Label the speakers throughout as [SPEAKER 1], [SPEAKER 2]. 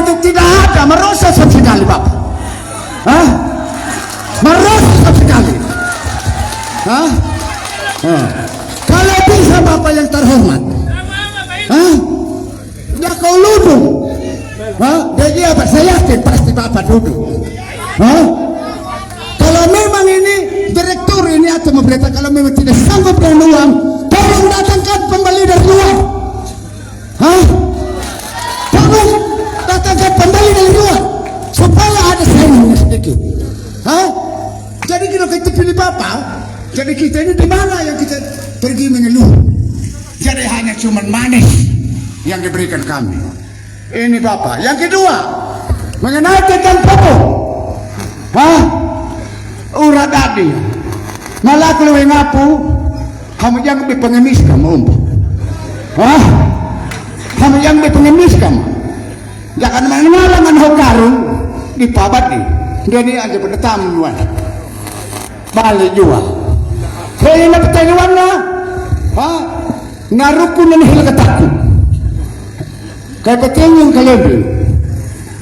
[SPEAKER 1] itu tidak ada, merusak sekali Bapak. Hah? Merusak sekali. Hah? Kalau bisa Bapak yang terhormat, hah? Ya kau duduk. Hah? Jadi apa? Saya yakin pasti Bapak duduk. Hah? Kalau memang ini direktur ini atau pemerintah kalau memang tidak sanggup dengan uang, tolong datangkan pembeli dari luar. Hah? Tolong datangkan pembeli dari luar supaya ada saingnya sedikit. Hah? Jadi kalau kita pilih Bapak, jadi kita ini di mana yang kita pergi mengeluh? Jadi hanya cuma manis yang diberikan kami. Ini Bapak. Yang kedua, mengenai tentang pokok. Hah? Urat tadi. Malah kalau ngapu, kamu jangan berpengemis kamu. Hah? Kamu jangan berpengemis kamu. Jangan mengalangan hokaru di pabat nih. Jadi aja pada tamu luar. Balik juga. Saya nak pertanyaan lah. Hah? Narukun dan hil ketakut. Kayak petinggung kalian.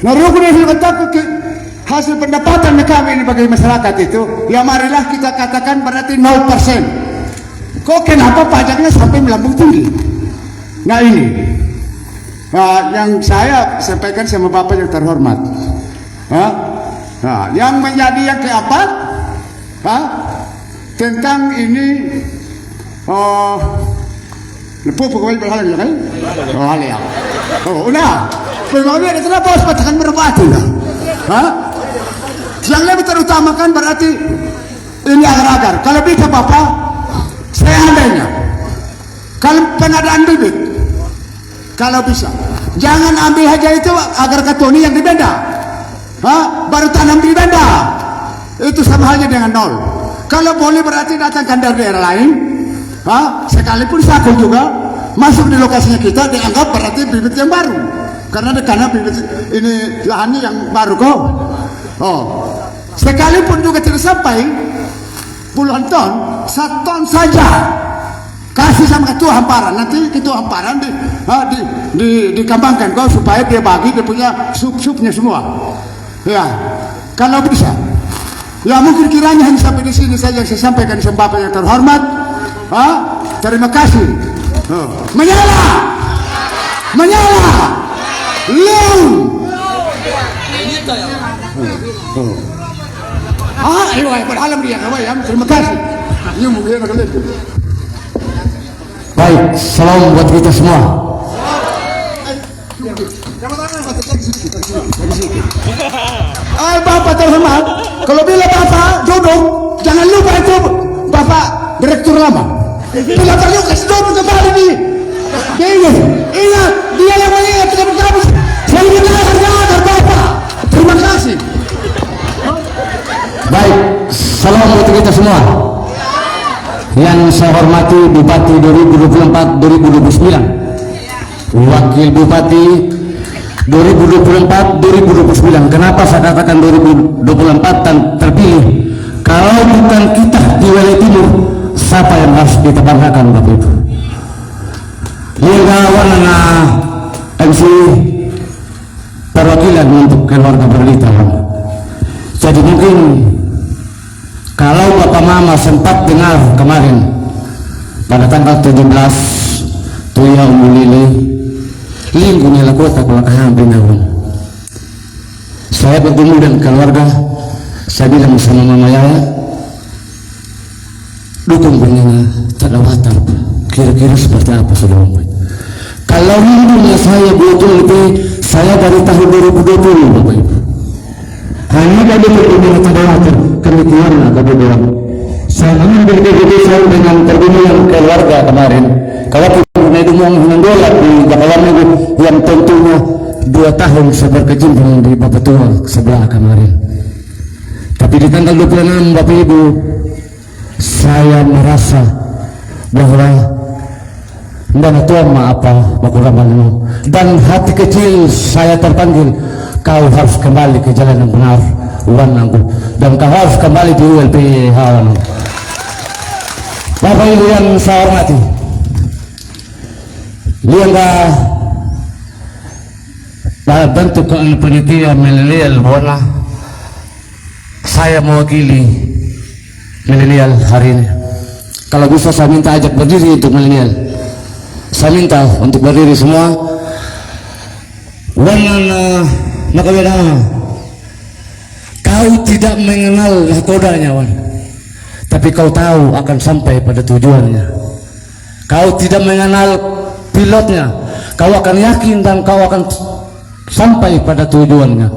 [SPEAKER 1] Narukun dan hil ketakut hasil pendapatan kami ini bagi masyarakat itu. Ya marilah kita katakan berarti 0%. Kok kenapa pajaknya sampai melambung tinggi? Nah ini. Yang saya sampaikan sama Bapak yang terhormat. Nah, yang menjadi yang keempat, tentang ini, lepas pokoknya berhalang ya kan? Oh halang. Oh udah, pembangunan itu lah bos patakan merpati lah. Yang lebih terutamakan berarti ini agar-agar. Kalau bisa Bapak, seandainya kalau pengadaan bibit, kalau bisa, jangan ambil aja itu agar katoni yang dibenda. Baru tanam di benda. Itu sama halnya dengan nol. Kalau boleh berarti datangkan dari daerah lain. Sekalipun saku juga masuk di lokasinya kita dianggap berarti bibit yang baru. Karena bibit ini lahannya yang baru kok. Sekalipun juga tidak sampai puluhan ton, 1 ton saja. Kasih sama ketua hamparan, nanti ketua hamparan dikembangkan kok supaya dia bagi dia punya sup-supnya semua. Ya, kalau bisa. Ya mungkin kiranya hanya sampai di sini saja yang saya sampaikan sama Bapak yang terhormat. Terima kasih. Menyala, menyala, leung. Ayo, berhalam dia, terima kasih. Ini mungkin akan lihat.
[SPEAKER 2] Baik, salam buat kita semua.
[SPEAKER 1] Bapak terhormat, kalau bila Bapak duduk, jangan lupa itu Bapak direktur lama. Bila perlu kasih duduk kembali nih. Ingat, dia yang mengingat kita bergabung. Saya ingin agar Bapak. Terima kasih.
[SPEAKER 2] Baik, salam buat kita semua. Yang saya hormati Bupati 2024-2029, Wakil Bupati 2024-2029. Kenapa saya katakan 2024 dan terpilih? Kalau bukan kita di wilayah timur, siapa yang harus kita banggakan Bapak Ibu? Liga warna MC perwakilan untuk keluarga berlita. Jadi mungkin kalau Bapak Mama sempat dengar kemarin pada tanggal 17 Tuya Umulili lingkungan nila kota pelakahan binawang, saya bertemu dengan keluarga. Saya bilang sama Mama Yaya, dukung pengennya terlawatan kira-kira seperti apa sudah membuat. Kalau lingkungan saya betul-betul saya dari tahun 2020 Bapak Ibu hanya dari lingkungan terlawatan kemitian kami bilang saya mengambil keputusan dengan pertemuan keluarga kemarin. Kalau punya dumong dolar di Jakarta yang tentunya 2 tahun saya berkecimpung di Bapak Tua sebelah kemarin. Tapi di tanggal 26 Bapak Ibu saya merasa bahwa dan tua apa Bapak dan hati kecil saya terpanggil, kau harus kembali ke jalan yang benar wanangku, dan kau harus kembali di ULP hawan. Bapak Ibu yang saya hormati, liangga bentuk panitia milenial Buana, saya mewakili milenial hari ini. Kalau bisa saya minta ajak berdiri untuk milenial. Saya minta untuk berdiri semua. Wana nakaweda. Kau tidak mengenal nakodanya, Wan, tapi kau tahu akan sampai pada tujuannya. Kau tidak mengenal pilotnya, kau akan yakin dan kau akan sampai pada tujuannya.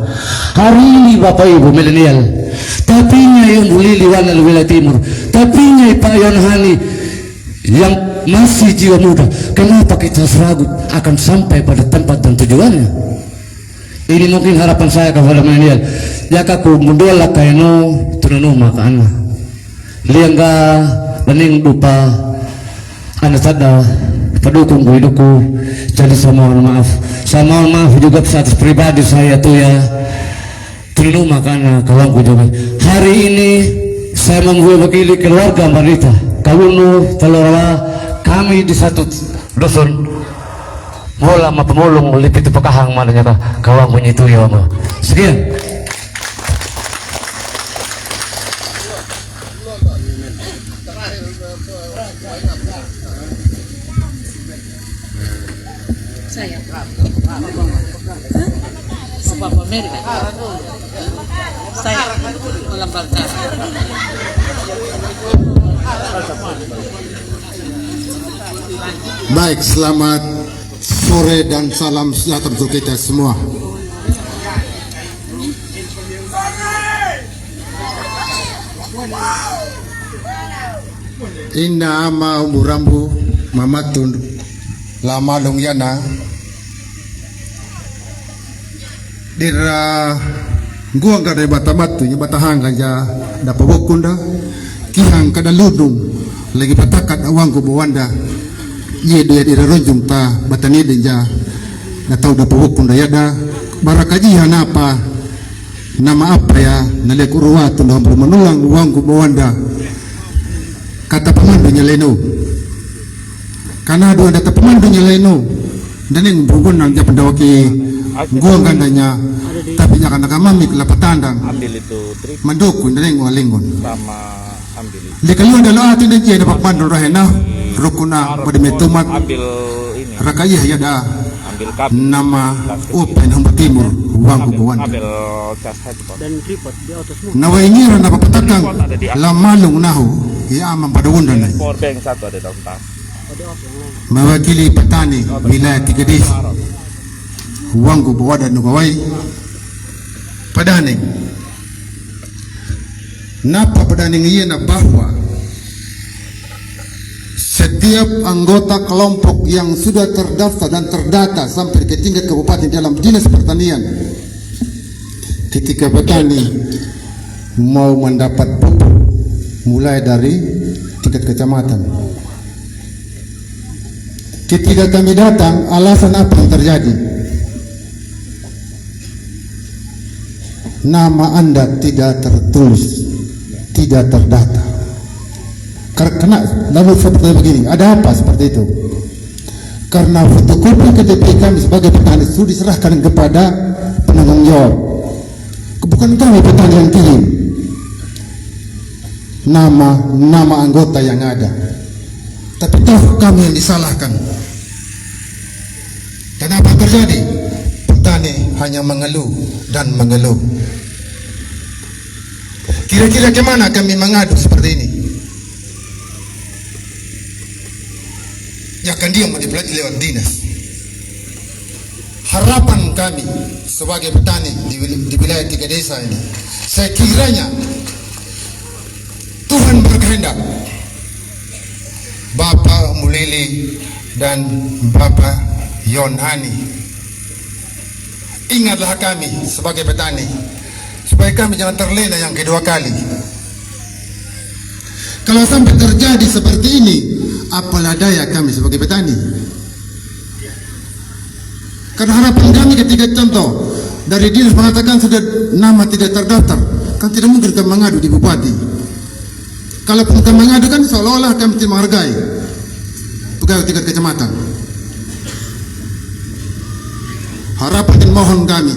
[SPEAKER 2] Hari ini Bapak Ibu milenial, tapinya yang Lili Wana wilayah timur, tapinya Pak Yonhani yang masih jiwa muda, kenapa kita ragu akan sampai pada tempat dan tujuannya? Ini mungkin harapan saya kepada milenial. Jika ku mundola kaino tununu makana liangga bening dupa anda sada pendukung hidupku. Jadi saya mohon maaf. Saya mohon maaf juga atas pribadi saya tuh ya. Tununu makana kawanku juga. Hari ini saya mewakili keluarga Marita Kawunu Telora, kami di satu dusun mola ma pemulung lipit pekahang mananya kawan punya itu ya ma. Sekian.
[SPEAKER 3] Saya Bapak Mary, saya melambangkan.
[SPEAKER 4] Baik, selamat sore dan salam sejahtera untuk kita semua. Inna ama umurambu mamatun lama long yana dira gua ngada batamatu nya batahang ja dapabokunda kihang kada ludung lagi patakat awangku bawanda ye dia ronjung ta batani denja na tau dapabokunda yada barakaji hanapa nama apa ya nalek urwatu ndombo manulang awangku bawanda kata pemandunya leno karena dua data pemandunya leno dan yang bukan nang pendawaki gua gandanya tapi jangan nak mami kelapa tandang mandukun dan yang walingun
[SPEAKER 5] sama ambil
[SPEAKER 4] di kayu ada lo ati dan dia dapat pandu rahena rukuna pada metumat
[SPEAKER 5] ambil ini
[SPEAKER 4] rakayah ya dah
[SPEAKER 5] ambil kabel
[SPEAKER 4] nama open hamba timur uang kubuan
[SPEAKER 5] ambil cas
[SPEAKER 3] Dan tripod di atasmu.
[SPEAKER 4] nawa ini rana papatakang lamalung nahu ya amam pada undan
[SPEAKER 5] power bank satu ada dalam tas
[SPEAKER 4] mewakili petani wilayah tiga desa uangku bawa dan nugawai padaning napa padaning iya na bahwa setiap anggota kelompok yang sudah terdaftar dan terdata sampai ke tingkat kabupaten dalam dinas pertanian, ketika petani mau mendapat pupuk mulai dari tingkat kecamatan, ketika kami datang, alasan apa yang terjadi? Nama Anda tidak tertulis, tidak terdata. Karena lalu seperti begini, ada apa seperti itu? Karena fotokopi KTP kami sebagai petani sudah diserahkan kepada penanggung jawab. Bukan kami petani yang kirim. Nama anggota yang ada. Tapi toh kami yang disalahkan. Dan apa yang terjadi? Petani hanya mengeluh dan mengeluh. Kira-kira kemana kami mengadu seperti ini? Ya kan dia mau dipelajari lewat dinas. Harapan kami sebagai petani di wilayah tiga desa ini, saya kiranya Tuhan berkehendak Bapak Mulili dan Bapak Yonhani, ingatlah kami sebagai petani supaya kami jangan terlena yang kedua kali. Kalau sampai terjadi seperti ini, apalah daya kami sebagai petani. Karena harapan kami ketika contoh dari dinas mengatakan sudah nama tidak terdaftar, kan tidak mungkin kami mengadu di bupati. Kalaupun kami mengadu kan seolah-olah kami tidak menghargai pegawai tingkat kecamatan. harapan dan mohon kami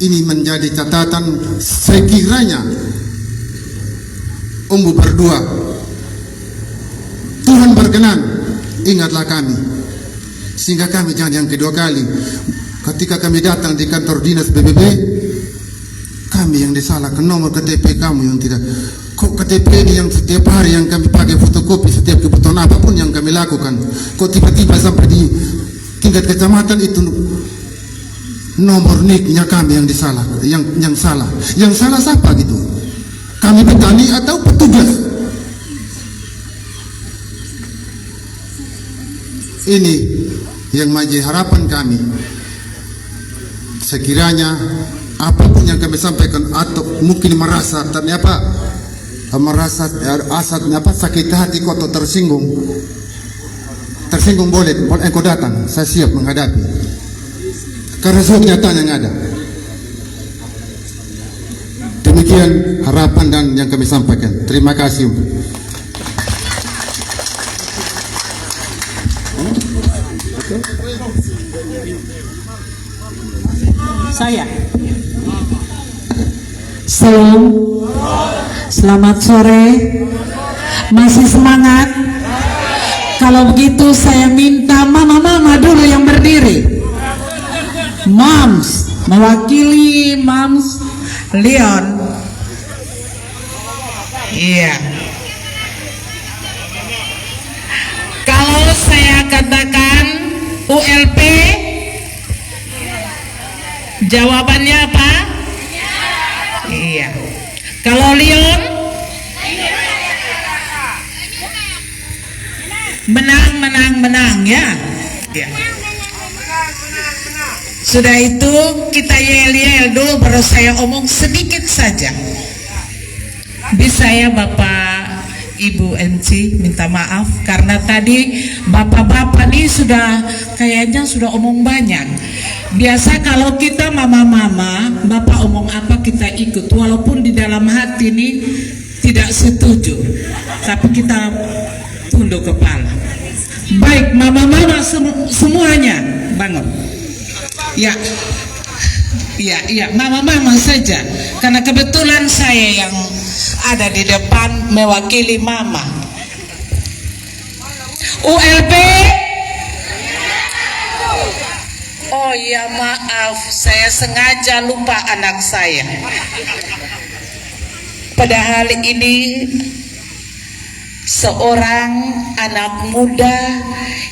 [SPEAKER 4] ini menjadi catatan sekiranya umbu berdua Tuhan berkenan, ingatlah kami sehingga kami jangan yang kedua kali ketika kami datang di kantor dinas BBB kami yang disalahkan nomor KTP kamu yang tidak. Kok KTP ini yang setiap hari yang kami pakai fotokopi setiap kebutuhan apapun yang kami lakukan, kok tiba-tiba sampai di tingkat kecamatan itu nomor NIK-nya kami yang disalah, yang salah. Yang salah siapa gitu? Kami petani atau petugas? Ini yang menjadi harapan kami. Sekiranya apapun yang kami sampaikan atau mungkin merasa sakit hati atau tersinggung boleh engkau datang, saya siap menghadapi karena semua kenyataan yang ada. Demikian harapan dan yang kami sampaikan. Terima kasih.
[SPEAKER 3] Saya.
[SPEAKER 6] Salam. Selamat sore. Masih semangat? Kalau begitu saya minta mama-mama dulu yang berdiri. Moms, mewakili Moms Leon. Iya. Kalau saya katakan ULP, jawabannya apa? Iya. Kalau Leon, menang ya. Ya. Sudah itu kita yel-yel dulu baru saya omong sedikit saja. Bisa ya Bapak Ibu MC minta maaf karena tadi bapak-bapak nih kayaknya sudah omong banyak. Biasa kalau kita mama-mama, bapak omong apa kita ikut walaupun di dalam hati nih tidak setuju. Tapi kita tunduk kepala. Baik, mama-mama semuanya bangun. Ya, mama-mama saja. Karena kebetulan saya yang ada di depan mewakili mama. ULP. Oh ya maaf, saya sengaja lupa anak saya. Padahal ini seorang anak muda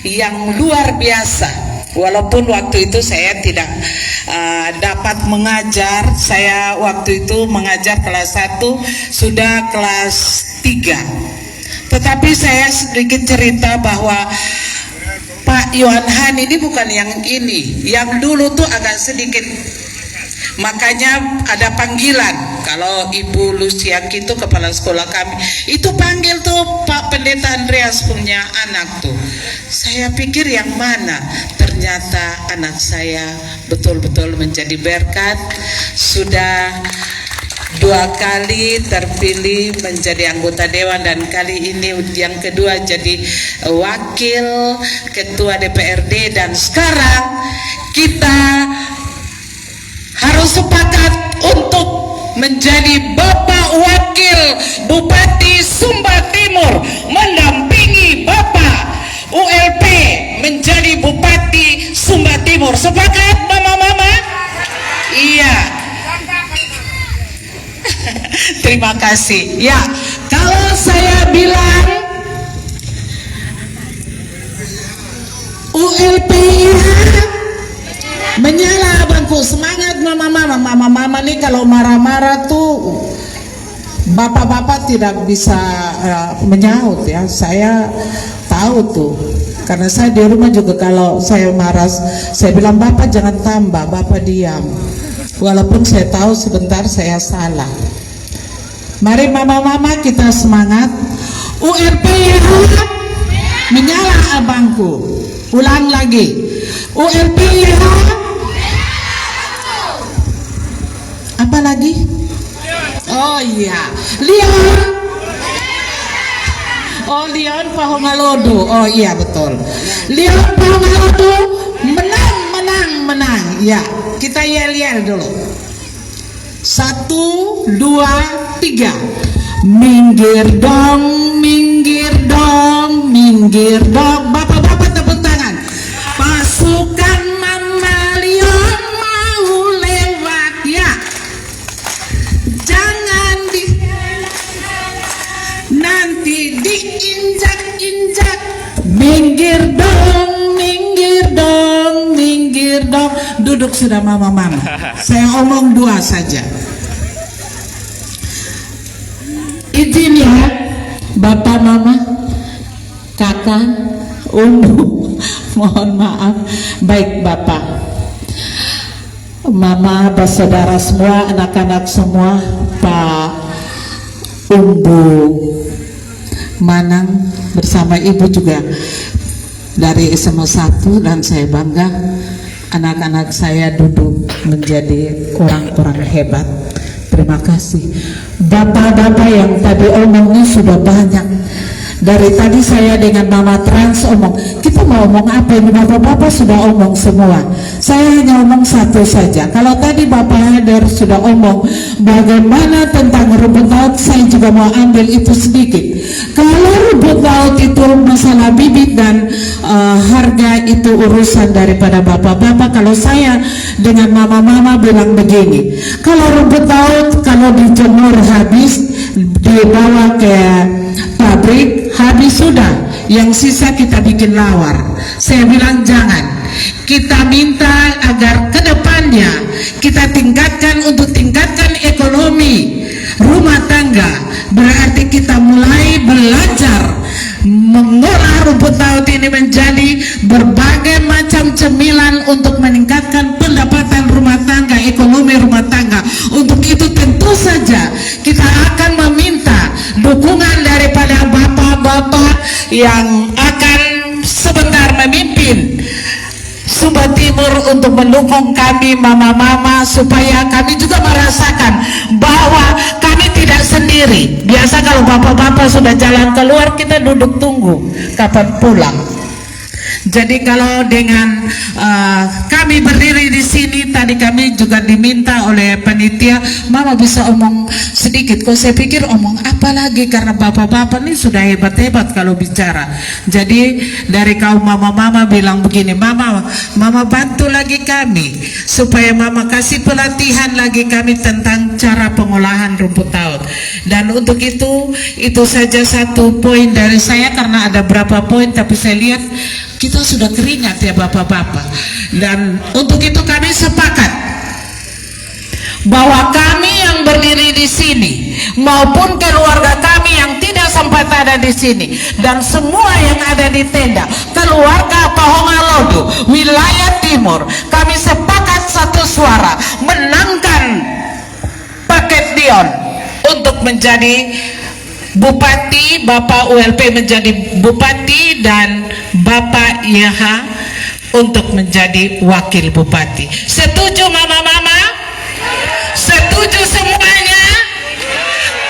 [SPEAKER 6] yang luar biasa. Walaupun waktu itu saya tidak dapat mengajar, saya waktu itu mengajar kelas 1, sudah kelas 3. Tetapi saya sedikit cerita bahwa Pak Yohan ini bukan yang ini, yang dulu tuh agak sedikit. Makanya ada panggilan. Kalau Ibu Luciaki itu kepala sekolah kami, itu panggil tuh Pak Pendeta Andreas punya anak tuh. Saya pikir yang mana? Ternyata anak saya betul-betul menjadi berkat. Sudah 2 kali terpilih menjadi anggota dewan dan kali ini yang kedua jadi wakil ketua DPRD dan sekarang kita harus sepakat untuk menjadi Bapak Wakil Bupati Sumba Timur mendampingi Bapak ULP menjadi Bupati Sumba Timur. Sepakat mama-mama? Iya. Terima kasih. Ya, kalau saya bilang ULP menyala abangku, semangat mama-mama nih kalau marah-marah tuh bapak-bapak tidak bisa menyaut ya. Saya tahu tuh karena saya di rumah juga kalau saya marah saya bilang bapak jangan tambah, bapak diam walaupun saya tahu sebentar saya salah. Mari mama-mama kita semangat. URP ya, menyala abangku. Ulang lagi, URP ya. Apa lagi? Oh iya, Leon. Oh Leon Pahongalodo. Oh iya betul. Leon Pahongalodo menang. menang. Ya, kita yel-yel dulu. 1, 2, 3. Minggir dong, minggir dong, minggir dong. Bapak-bapak tepuk tangan. Pasukan Mama Lion mau lewat ya. Jangan nanti diinjak-injak. Minggir dong, minggir dong, minggir dong. Duduk sudah mama-mama. Saya omong 2 saja. Izin ya, Bapak, Mama, Kakak, mohon maaf. Baik Bapak, Mama, bersaudara semua, anak-anak semua, Pak Manang bersama Ibu juga dari SMA 1, dan saya bangga anak-anak saya duduk menjadi orang-orang hebat. Terima kasih. Bapak-bapak yang tadi omongnya sudah banyak. Dari tadi saya dengan Mama Trans omong, kita mau omong apa ini? Bapak-bapak sudah omong semua. Saya hanya omong 1 saja. Kalau tadi Bapak Haidar sudah omong bagaimana tentang rumput laut, saya juga mau ambil itu sedikit. Kalau rumput laut itu masalah bibit dan harga itu urusan daripada bapak-bapak. Kalau saya dengan mama-mama bilang begini, kalau rumput laut kalau dijemur habis, dibawa ke pabrik, habis sudah, yang sisa kita bikin lawar. Saya bilang jangan. Kita minta agar kedepannya kita tingkatkan ekonomi rumah tangga. Berarti kita mulai belajar mengolah rumput laut ini menjadi berbagai macam cemilan untuk meningkatkan pendapatan rumah tangga, ekonomi rumah tangga. Untuk itu tentu saja kita akan meminta dukungan daripada bapak-bapak yang akan sebentar memimpin Sumba Timur untuk mendukung kami mama-mama, supaya kami juga merasakan bahwa kami tidak sendiri. Biasa kalau bapak-bapak sudah jalan keluar, kita duduk tunggu kapan pulang. Jadi kalau dengan kami berdiri di sini, tadi kami juga diminta oleh panitia, Mama bisa omong sedikit. Kok saya pikir omong apa lagi, karena bapak-bapak ini sudah hebat-hebat kalau bicara. Jadi dari kaum mama-mama bilang begini, Mama bantu lagi kami supaya Mama kasih pelatihan lagi kami tentang cara pengolahan rumput laut. Dan untuk itu saja 1 poin dari saya, karena ada berapa poin tapi saya lihat kita sudah keringat ya bapak-bapak. Dan untuk itu kami sepakat bahwa kami yang berdiri di sini maupun keluarga kami yang tidak sempat ada di sini dan semua yang ada di tenda, keluarga Pahongalodo wilayah timur, kami sepakat 1 suara menangkan paket Dion untuk menjadi Bupati, Bapak ULP menjadi Bupati, dan Bapak YH untuk menjadi Wakil Bupati. Setuju mama-mama? Setuju semuanya?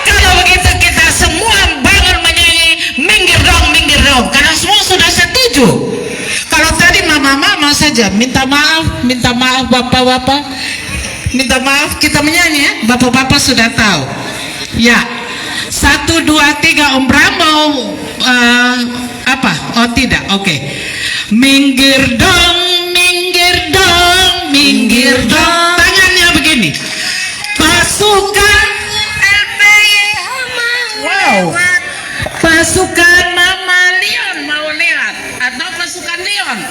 [SPEAKER 6] Kalau begitu kita semua bangun menyanyi minggir dong, karena semua sudah setuju. Kalau tadi mama-mama saja minta maaf bapak-bapak, minta maaf, kita menyanyi ya, bapak-bapak sudah tahu ya. 1, 2, 3, Om Bram mau apa? Oh tidak, oke. Minggir dong, minggir dong, minggir dong. Tangannya begini. Pasukan LPY, wow. Pasukan Mama Lion mau lewat atau pasukan Lion?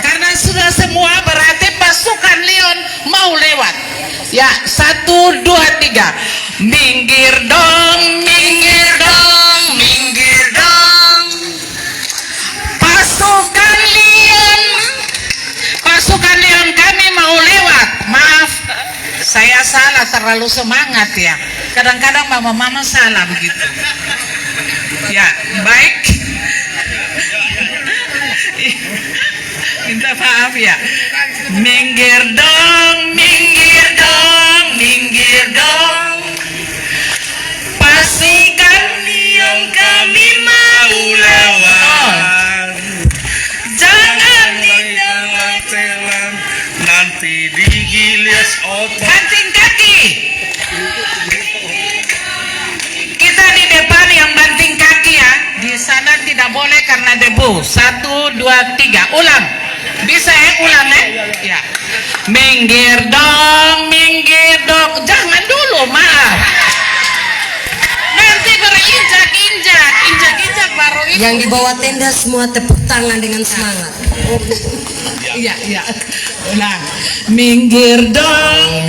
[SPEAKER 6] Karena sudah semua berarti pasukan Lion mau lewat. Ya, 1, 2, 3. Minggir dong, minggir dong, minggir dong. Pasukan Lion kami mau lewat. Maaf, saya salah, terlalu semangat ya. Kadang-kadang mama-mama salah begitu. Ya, baik. Minta maaf ya. Minggir dong, minggir dong, minggir dong. Pasukan Lion kami mau lewat. Jangan ditengah-tengah kanan tidak boleh karena debu. 1, 2, 3. Ulang. Bisa ya? Ulang ya? Ya. Minggir dong. Jangan dulu, maaf. Nanti berinjak-injak. Injak-injak baru itu.
[SPEAKER 7] Yang di bawah tenda semua tepuk tangan dengan semangat.
[SPEAKER 6] Iya. Ulang. Minggir dong.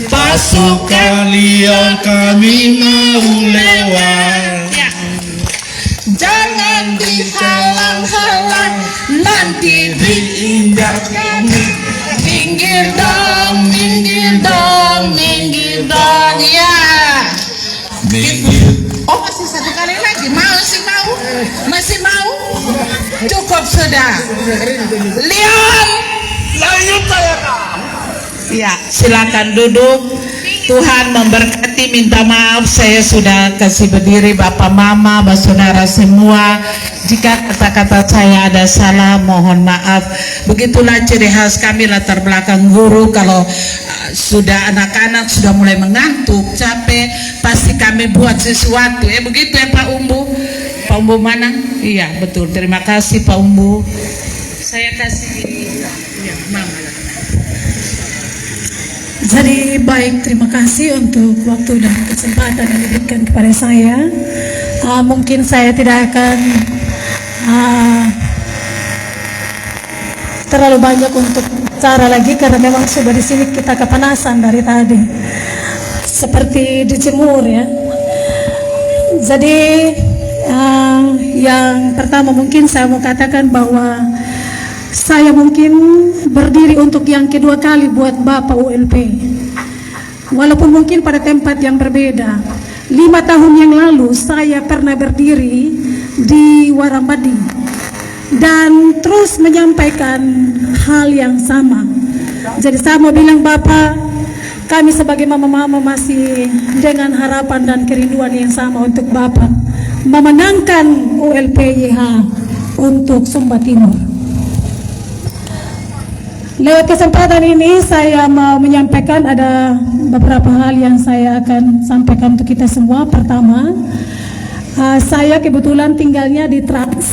[SPEAKER 2] Pasukan liar kami mau lewat.
[SPEAKER 6] Ya. Jangan dihalang-halang, nanti diinjak kami. Minggir dong, ya. Oh, masih satu kali lagi, masih mau? Cukup sudah. Lihat. Ya, silakan duduk. Tuhan memberkati, minta maaf saya sudah kasih berdiri Bapak Mama, saudara semua. Jika kata-kata saya ada salah, mohon maaf. Begitulah ciri khas kami latar belakang guru. Kalau sudah anak-anak sudah mulai mengantuk, capek, pasti kami buat sesuatu. Begitu ya Pak Umbu. Pak Umbu mana? Iya, betul. Terima kasih Pak Umbu. Saya kasih ini. Ya, Mama.
[SPEAKER 8] Jadi baik, terima kasih untuk waktu dan kesempatan yang diberikan kepada saya. Mungkin saya tidak akan terlalu banyak untuk cara lagi karena memang sudah di sini kita kepanasan dari tadi, seperti dijemur ya. Jadi yang pertama mungkin saya mau katakan bahwa saya mungkin berdiri untuk yang kedua kali buat Bapak ULP. Walaupun mungkin pada tempat yang berbeda. 5 tahun yang lalu saya pernah berdiri di Warambadi dan terus menyampaikan hal yang sama. Jadi saya mau bilang Bapak, kami sebagai mama-mama masih dengan harapan dan kerinduan yang sama untuk Bapak memenangkan ULPYH untuk Sumba Timur. Lewat kesempatan ini saya mau menyampaikan ada beberapa hal yang saya akan sampaikan untuk kita semua. Pertama, saya kebetulan tinggalnya di Trans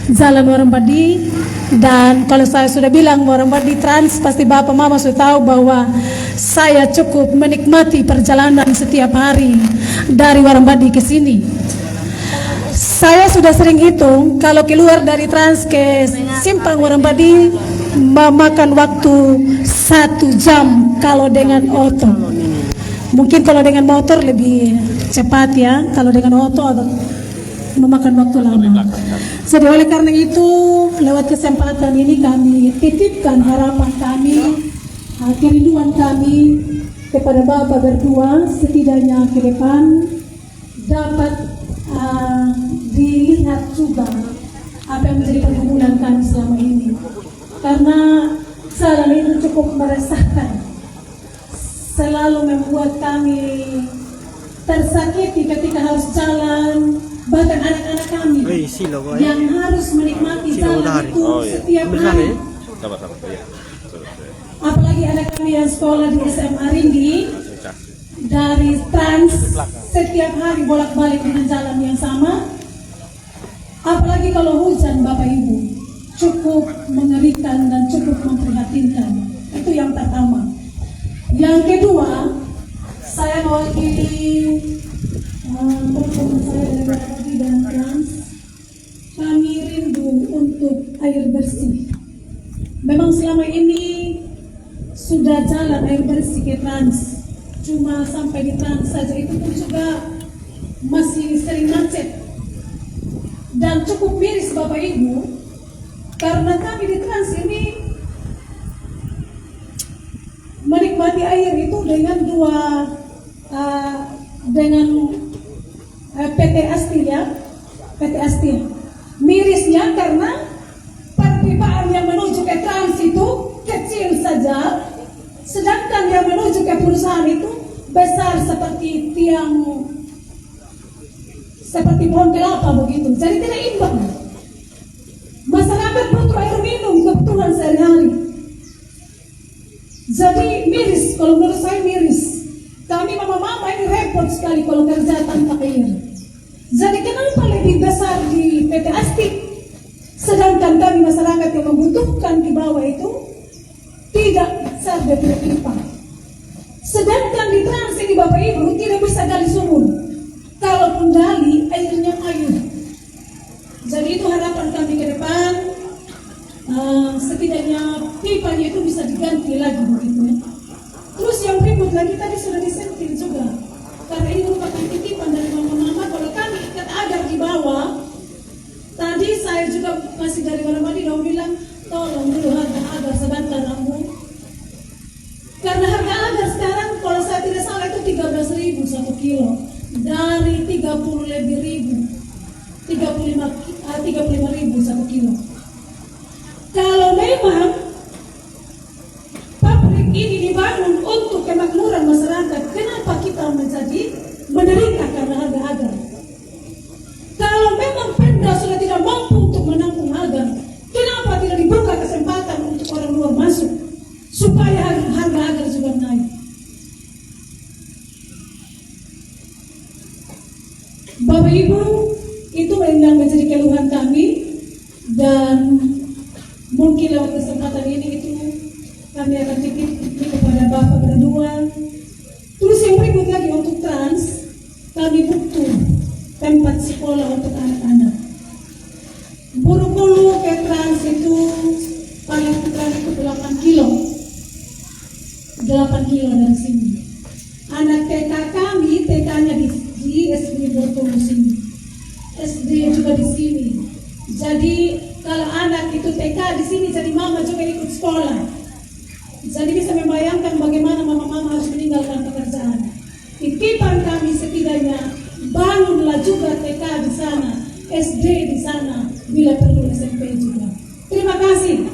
[SPEAKER 8] Jalan Warambadi, dan kalau saya sudah bilang Warambadi Trans, pasti Bapak Mama sudah tahu bahwa saya cukup menikmati perjalanan setiap hari dari Warambadi ke sini. Saya sudah sering hitung kalau keluar dari Trans ke Simpang Warambadi memakan waktu 1 jam kalau dengan oto. Mungkin kalau dengan motor lebih cepat ya, kalau dengan oto agak memakan waktu lama. Jadi oleh karena itu lewat kesempatan ini kami titipkan harapan kami, kerinduan kami kepada Bapak berdua, setidaknya ke depan dapat dilihat juga apa yang menjadi pergumulan kami selama ini. Karena jalan itu cukup meresahkan, selalu membuat kami tersakiti ketika harus jalan. Bahkan anak-anak kami yang harus menikmati jalan itu setiap hari. Apalagi anak kami yang sekolah di SMA Ringgi, dari Trans setiap hari bolak-balik dengan jalan yang sama. Apalagi kalau hujan, Bapak Ibu, cukup mengerikan dan cukup memprihatinkan. Itu yang pertama. Yang kedua, saya mewakili teman-teman saya dari Warambadi dan Trans. Kami rindu untuk air bersih. Memang selama ini sudah jalan air bersih ke Trans, cuma sampai di Trans saja itu pun juga masih sering macet dan cukup miris Bapak Ibu, karena kami di Trans ini menikmati air itu dengan PT Astia. Mirisnya karena perpipaan yang menuju ke Trans itu kecil saja, sedangkan yang menuju ke perusahaan itu besar seperti seperti pohon kelapa begitu. Jadi tidak imbang. Masyarakat butuh air minum kebutuhan sehari-hari. Jadi miris, kalau menurut saya miris. Kami mama-mama ini repot sekali kalau kerja tanpa air. Jadi kenapa lebih besar di PT Astik, sedangkan kami masyarakat yang membutuhkan di bawah itu tidak besar dari pipa. Sedangkan di Trans ini Bapak Ibu tidak bisa gali sumur. Kalaupun gali, airnya air. Jadi itu harapan kami ke depan. Setidaknya pipanya itu bisa diganti lagi begitu ya. Terus yang berikut lagi tadi sudah disentil juga, karena ini merupakan titipan dari mama-mama. Kalau kami ikat agar di bawah, tadi saya juga masih dari mana dong bilang tolong dulu harga agar sebentar Ambu, karena harga agar sekarang kalau saya tidak salah itu 13.000 1 kilo dari 30 lebih ribu, 35.000 1 kilo. Kalau memang pabrik ini dibangun untuk kemakmuran masyarakat, kenapa kita menjadi menderita karena harga-harga? Kalau memang Pemda sudah tidak mampu untuk menampung harga, kenapa tidak dibuka kesempatan untuk orang luar masuk supaya harga-harga juga naik? Bapak Ibu, itu yang menjadi keluhan kami, dan mungkin lewat kesempatan ini itu kami akan titip kepada Bapak berdua. Terus yang berikut lagi untuk Trans, kami butuh tempat sekolah untuk anak-anak. Buru-buru ke Trans itu paling kurang itu 8 kilo. 8 kilo dari sini. Anak TK kami, TK-nya di SD Buru sini. SD juga di sini. Jadi kalau anak itu TK di sini, jadi mama juga ikut sekolah. Jadi bisa membayangkan bagaimana mama-mama harus meninggalkan pekerjaan. Titipan kami setidaknya bangunlah juga TK di sana, SD di sana, bila perlu SMP juga. Terima kasih.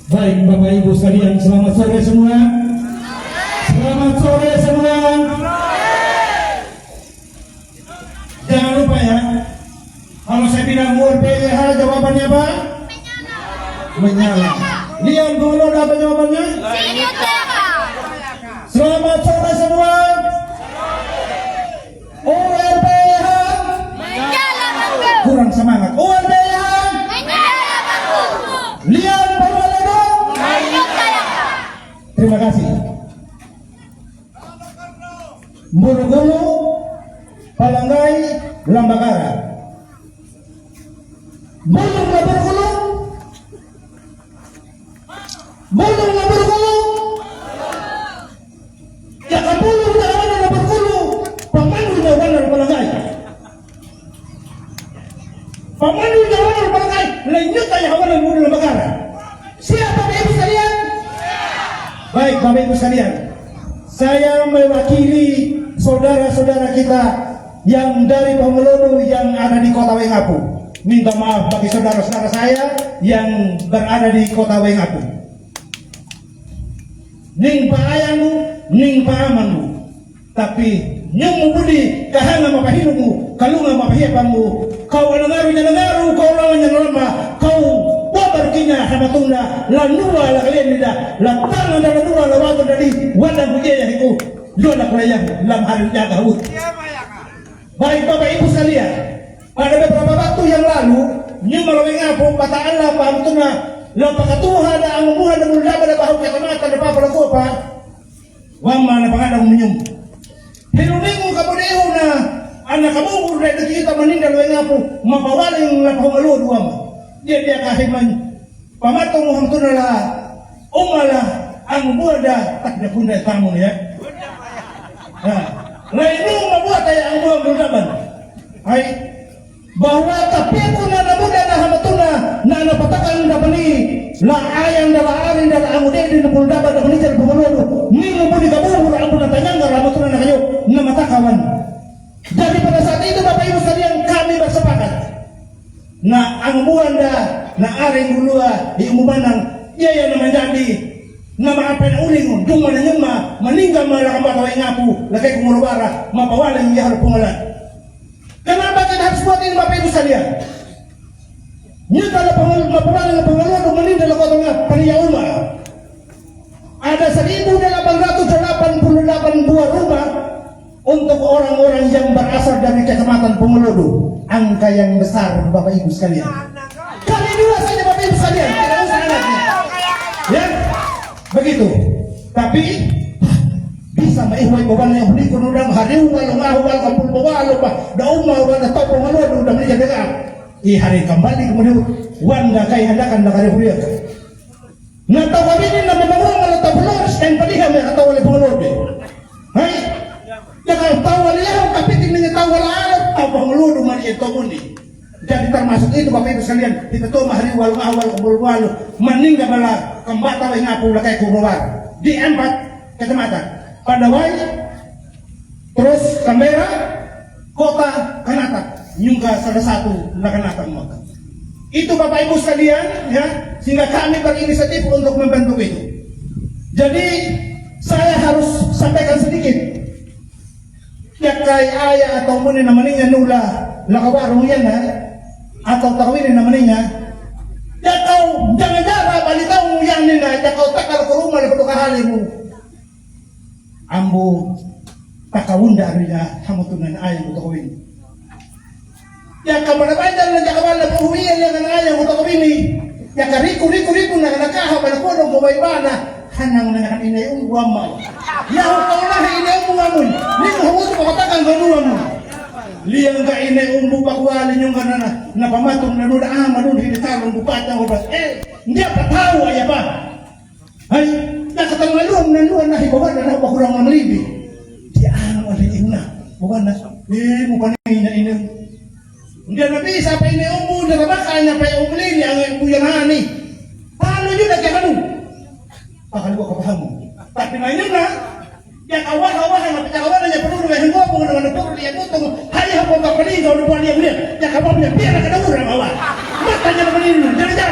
[SPEAKER 9] Baik Bapak Ibu sekalian, selamat sore semua. Selamat sore semua. Jangan lupa ya, kalau saya bilang URPH jawabannya apa? Menyala. Lian dulu apa jawabannya? Selamat sore semua. URPH kurang semangat. URPH Lian Purwalego. Terima kasih. Buru-buru Palanggai Lambagara. Bulunglah buru-buru. Bulunglah buru-buru. Jangan bulung jangan ada buru-buru. Pemandu jawaban dari Palanggai. Pemandu jawaban dari Palanggai. Lanjut tanya awal dan bulu Lambagara. Siap Bapak Ibu sekalian? Baik Bapak Ibu sekalian, saya mewakili saudara-saudara kita yang dari Pengelodo yang ada di Kota Wengapu. Minta maaf bagi saudara-saudara saya yang berada di Kota Wengapu. Ning paayangmu, ning paamanmu, tapi nyung budi kahanga mapahinumu, kalunga mapahiapamu, kau nangaru nangaru, kau lawan yang lemah, kau wabar kina sama tunda, lanua la kalian tidak, lantangan dan lanua la waktu dari wadah bujaya itu, jual kuliah lam hari jaga hut. Baik Bapak Ibu sekalian, pada beberapa waktu yang lalu, nyung Wengapu kata Allah pamtuna, lampakatuha da amuha da mulda pada bahu kata da papa la kopa, wamma na pangadang nyung. Hiruningu kamudiu na anak kamu udah kita meninggal Wengapu, mapawaling la pangalu dua ma. Dia kahiman pamatong muhamtuna la umala ang buada tak da punda tamu ya. Nah, lainu mabuat ay ang buang berdaban. Ay bahwa tapi kuna na muda na hamatuna na napatakan da bani la ayang da laarin da amude di berdaban da bani jar pemuludu. Ningu budi kabur ang buda tanyang ramatuna na kayo na matakawan. Jadi pada saat itu Bapak Ibu sekalian kami bersepakat. Na ang buanda na aring gulua iumumanang iya na menjadi na maapen uling duma na nyuma meninggal malakang bata Wengapu lagay kumulubara mapawalan yung yahal pungalan. Kenapa kita harus buat ini Bapak Ibu sekalian? Nya kalau pengelola meninggal kota Pania Uma. Ada 1.888 buah rumah untuk orang-orang yang berasal dari Kecamatan Pengelodo. Angka yang besar Bapak Ibu sekalian. Kali dua saja Bapak Ibu sekalian, tidak usah anaknya. Ya, begitu. Tapi bisa maihway bawan yang beli kunudang hariu walau ngahwal kampul bawalo pa daumah wala topo ngalodo udah beli jaga. Hari kembali kemudian wanda kay handakan na kare huya. Natawabinin na mamamang ala tabulors and paliham ya katawali pangalodo. Hay, jangan tawali lang kapitin niya tawala alat ang pangalodo man ito mundi. Jadi termasuk itu Bapak Ibu sekalian, kita tuh hari walau ngahwal kampul bawalo meninggal bala kembata way ngapu lakay kurowar di 4 kecamatan. Padawai, terus kamera, kota Kanata, juga salah satu Kanata Maka. Itu Bapak Ibu sekalian, ya, sehingga kami berinisiatif untuk membantu itu. Jadi saya harus sampaikan sedikit. Ya kay ayah atau muni namanya nula lakawarong yan ha, atau tawin namanya. Ya kau jangan balitau yang nina, ya kau takal ke rumah lepas kahali mo. Ambo takawunda arina hamutunan ayang utakawin. Ya kamana bandan na jakawala puhuiyan yang ayang utakawin. Ya kariku na nakaha panakodong kumaybana hanang na inay umbuama. Ya hukawlah inay umbuamun. Nino hamutu pakatakan ganua mo. Liyang ka inay umbu pakwalin yung kanana na pamatong nanuda madun hinitalong bupatang ubas. Hindi patawa ya ba? Ay, nakatangalong nanuan na hibawan na napakurang ng libi. Di ano aliin na. Bukan na, mukha na ina. Hindi na bisa pa ina-umu, nakabaka na pa yung ang buyangani. Paano yun nagkakano? Pakaliwa ka paham mo. Tapi ngayon na, yang awal-awalan na pitakawalan niya, panuno may hanggo mo naman nagpuro niya butong, hayah po kapaligaw na buwan niya mo niya. Yang kapal niya, biya na kadawura ang awal. Mata niya naman yun, dyan niya.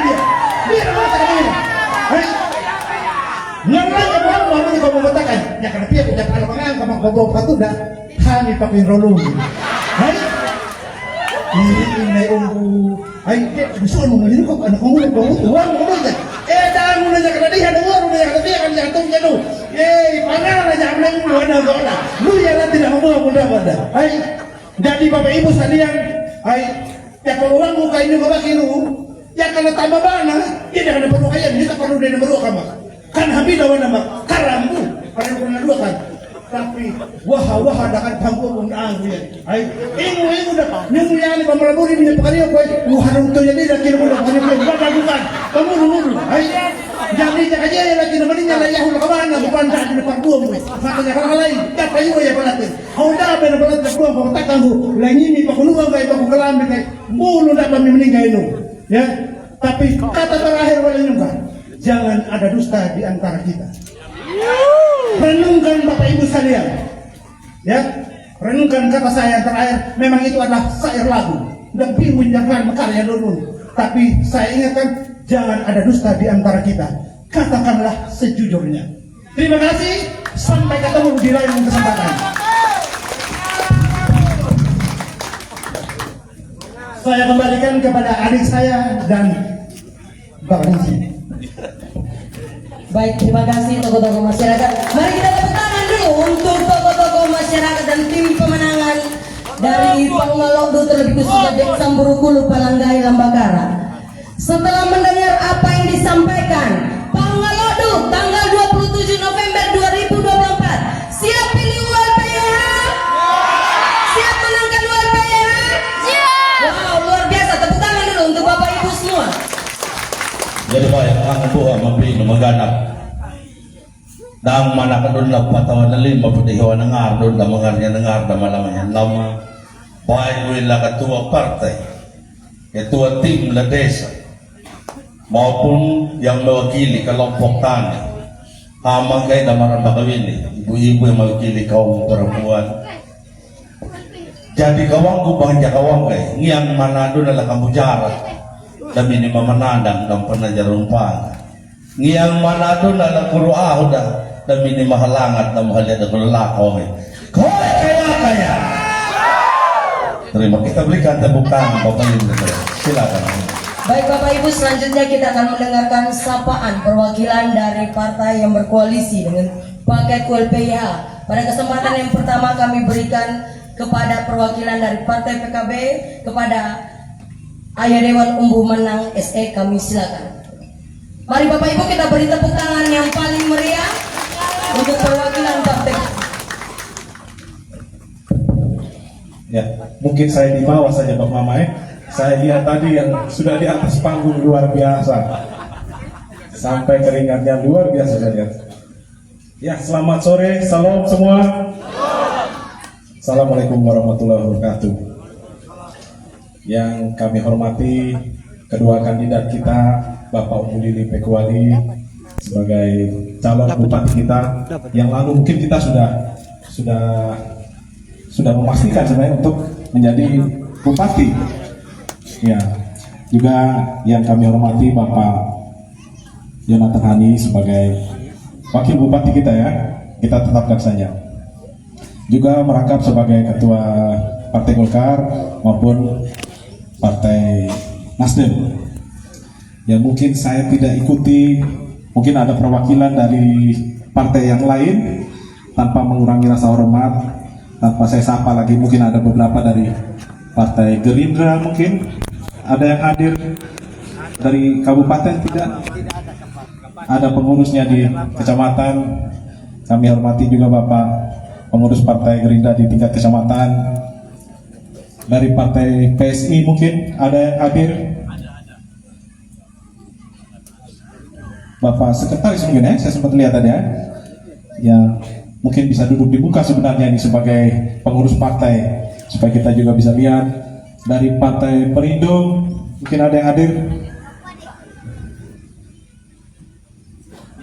[SPEAKER 9] Biya na mata ka niya. Ay, ngayon ka ba mo ni pamamatakan? Ya kana piya kuda kana mangang ka magbabaw patuda, hani pa pinrolong. Hay. Ini umbu. Ay, gusto mo ngalin ko anak mo na bawo, tuwan mo na. Daan mo na niya kana diha dawar mo na kana piya kana jatong jano. Pangalan na jam lang mo na gona. Luya na tidak mo mo dapat. Ay, jadi Bapak Ibu sekalian, ay, ya kalau orang mo kayo nga bakino, ya kana tama ba na, ya kana perlu kayan, hindi ka perlu din perlu ka kan habis lawan nama karambu pada pernah dua kan tapi wah dakan bangku pun anggu ya ay ingu dah nunggu yang ni pamalaburi punya pekali apa harung tu jadi dah kira mudah punya bukan kamu nunggu ay jadi jaga dia lagi namanya layah kawan bukan dah di depan buang makanya kalau lain tak payu ya palatin kau dah benar benar buang kau tak tangguh lagi ni pakunuang kau paku kelam kau bulu dah kami meninggal itu ya tapi kata terakhir wala nyungka. Jangan ada dusta di antara kita. Renungkan Bapak Ibu sekalian. Ya, renungkan kata saya yang terakhir. Memang itu adalah syair lagu. Dan piwin jangan karya dulu. Tapi saya ingatkan, jangan ada dusta di antara kita. Katakanlah sejujurnya. Terima kasih. Sampai ketemu di lain kesempatan. Saya kembalikan kepada adik saya dan Bapak Rinci.
[SPEAKER 7] Baik, terima kasih tokoh-tokoh masyarakat. Mari kita tepuk tangan dulu untuk tokoh-tokoh masyarakat dan tim pemenangan dari Pangalodo terlebih khususnya Dek Samburukulu Palanggai Lambakara. Setelah mendengar apa yang disampaikan, Pangalodo tanggal 27 November 2024 siap pilih ULPH? Siap menangkan ULPH? Wow, luar biasa. Tepuk tangan dulu untuk Bapak Ibu semua.
[SPEAKER 10] Jadi banyak ang buha mabino maganap. Dang mana ka doon na patawan na lima putihawa ng ngar doon na mangarnya nengar na malamanya nama. Baik wala ketua partai, ketua tim la desa maupun yang mewakili kelompok tani. Hamang kay damaran bakawini, ibu-ibu yang mewakili kaum perempuan. Jadi kawangku bangja kawang kay ngiyang manado na lang kamujarat. Dami ni mamanadang ng panajarumpang. Ngiyang manado na lang kuruaho da. Dami ni mahalangat na mahalya na kulakaw. Kaya. Terima kita berikan tepuk tangan Bapak Ibu. Silakan.
[SPEAKER 7] Baik Bapak Ibu, selanjutnya kita akan mendengarkan sapaan perwakilan dari partai yang berkoalisi dengan paket ULPIH. Pada kesempatan yang pertama kami berikan kepada perwakilan dari Partai PKB, kepada Ayah Dewan Umbu Menang SE, kami silakan. Mari Bapak Ibu kita beri tepuk tangan yang paling meriah untuk perwakilan partai.
[SPEAKER 9] Ya, mungkin saya di bawah saja Pak Mama ya. Saya lihat tadi yang sudah di atas panggung luar biasa. Sampai keringatnya luar biasa saya lihat. Ya, selamat sore, salam semua. Assalamualaikum warahmatullahi wabarakatuh. Yang kami hormati kedua kandidat kita, Bapak Umbu Lili Pekuali sebagai calon bupati kita. Yang lalu mungkin kita sudah memastikan sebenarnya untuk menjadi bupati. Ya, juga yang kami hormati Bapak Yonatan Hani sebagai wakil bupati kita ya, kita tetapkan saja. Juga merangkap sebagai ketua Partai Golkar maupun Partai Nasdem. Ya mungkin saya tidak ikuti, mungkin ada perwakilan dari partai yang lain, tanpa mengurangi rasa hormat, tanpa saya sapa lagi, mungkin ada beberapa dari Partai Gerindra, mungkin ada yang hadir dari kabupaten, tidak ada pengurusnya di kecamatan. Kami hormati juga Bapak pengurus Partai Gerindra di tingkat kecamatan. Dari Partai PSI mungkin ada yang hadir. Bapak Sekretaris mungkin ya, saya sempat lihat tadi ya, yang mungkin bisa duduk di muka sebenarnya ini sebagai pengurus partai, supaya kita juga bisa lihat. Dari Partai Perindo mungkin ada yang hadir.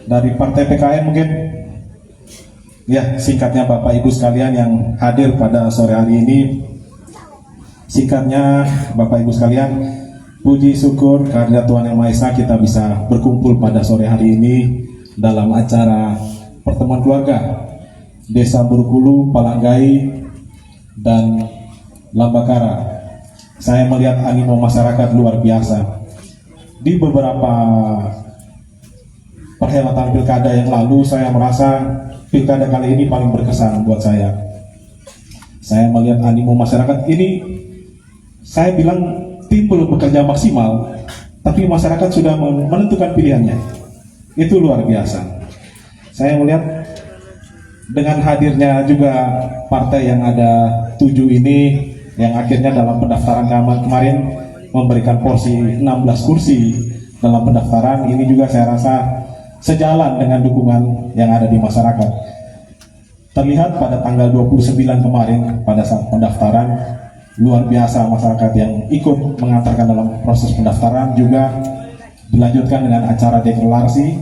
[SPEAKER 9] Dari Partai PKN mungkin. Ya, singkatnya Bapak Ibu sekalian yang hadir pada sore hari ini, singkatnya Bapak Ibu sekalian, puji syukur karena Tuhan Yang Maha Esa kita bisa berkumpul pada sore hari ini dalam acara pertemuan keluarga Desa Burukulu, Palanggai, dan Lambakara. Saya melihat animo masyarakat luar biasa. Di beberapa perhelatan pilkada yang lalu, saya merasa pilkada kali ini paling berkesan buat saya. Saya melihat animo masyarakat ini, saya bilang tim belum bekerja maksimal, tapi masyarakat sudah menentukan pilihannya. Itu luar biasa. Saya melihat dengan hadirnya juga partai yang ada 7 ini, yang akhirnya dalam pendaftaran kemarin memberikan porsi 16 kursi dalam pendaftaran, ini juga saya rasa sejalan dengan dukungan yang ada di masyarakat. Terlihat pada tanggal 29 kemarin pada saat pendaftaran, luar biasa masyarakat yang ikut mengantarkan dalam proses pendaftaran, juga dilanjutkan dengan acara deklarasi,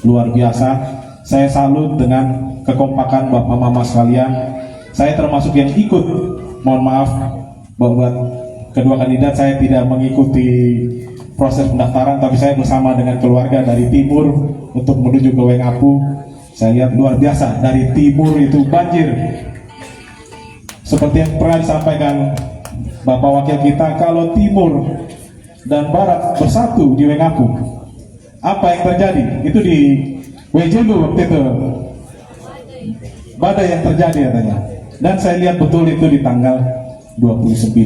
[SPEAKER 9] luar biasa. Saya salut dengan kekompakan Bapak Mama sekalian. Saya termasuk yang ikut. Mohon maaf buat kedua kandidat, saya tidak mengikuti proses pendaftaran, tapi saya bersama dengan keluarga dari timur untuk menuju ke Wengapu. Saya lihat luar biasa, dari timur itu banjir. Seperti yang pernah disampaikan Bapak Wakil kita, kalau timur dan barat bersatu di Wengapu, apa yang terjadi? Itu di Wejelu waktu itu, badai yang terjadi katanya. Dan saya lihat betul itu di tanggal 29.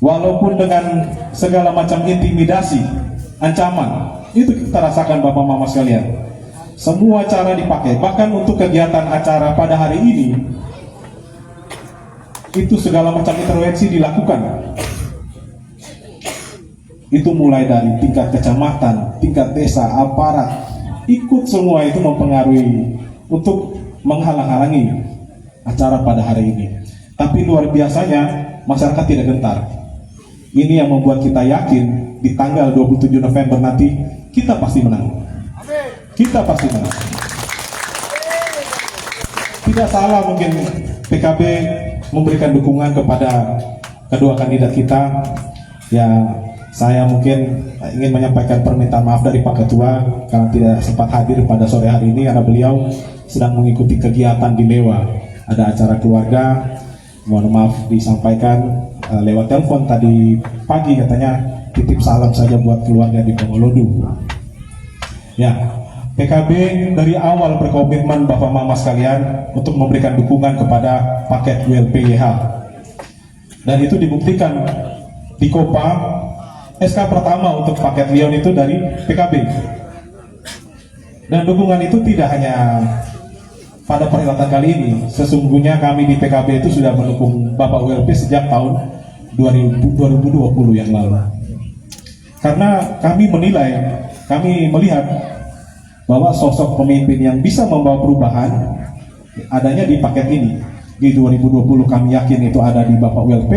[SPEAKER 9] Walaupun dengan segala macam intimidasi, ancaman, itu kita rasakan Bapak Mama sekalian. Semua cara dipakai, bahkan untuk kegiatan acara pada hari ini, itu segala macam intervensi dilakukan. Itu mulai dari tingkat kecamatan, tingkat desa, aparat, ikut semua itu mempengaruhi untuk menghalang-halangi acara pada hari ini. Tapi luar biasanya masyarakat tidak gentar. Ini yang membuat kita yakin di tanggal 27 November nanti kita pasti menang. Kita pasti menang. Tidak salah mungkin PKB memberikan dukungan kepada kedua kandidat kita. Ya, saya mungkin ingin menyampaikan permintaan maaf dari Pak Ketua karena tidak sempat hadir pada sore hari ini karena beliau sedang mengikuti kegiatan di Lewa. Ada acara keluarga, mohon maaf disampaikan lewat telepon tadi pagi katanya titip salam saja buat keluarga di Pongolodu. Ya, PKB dari awal berkomitmen Bapak Mama sekalian untuk memberikan dukungan kepada paket WLPYH. Dan itu dibuktikan di Kopa, SK pertama untuk paket Leon itu dari PKB. Dan dukungan itu tidak hanya pada perhelatan kali ini, sesungguhnya kami di PKB itu sudah mendukung Bapak WLP sejak tahun 2020 yang lalu. Karena kami menilai, kami melihat bahwa sosok pemimpin yang bisa membawa perubahan adanya di paket ini. Di 2020 kami yakin itu ada di Bapak WLP,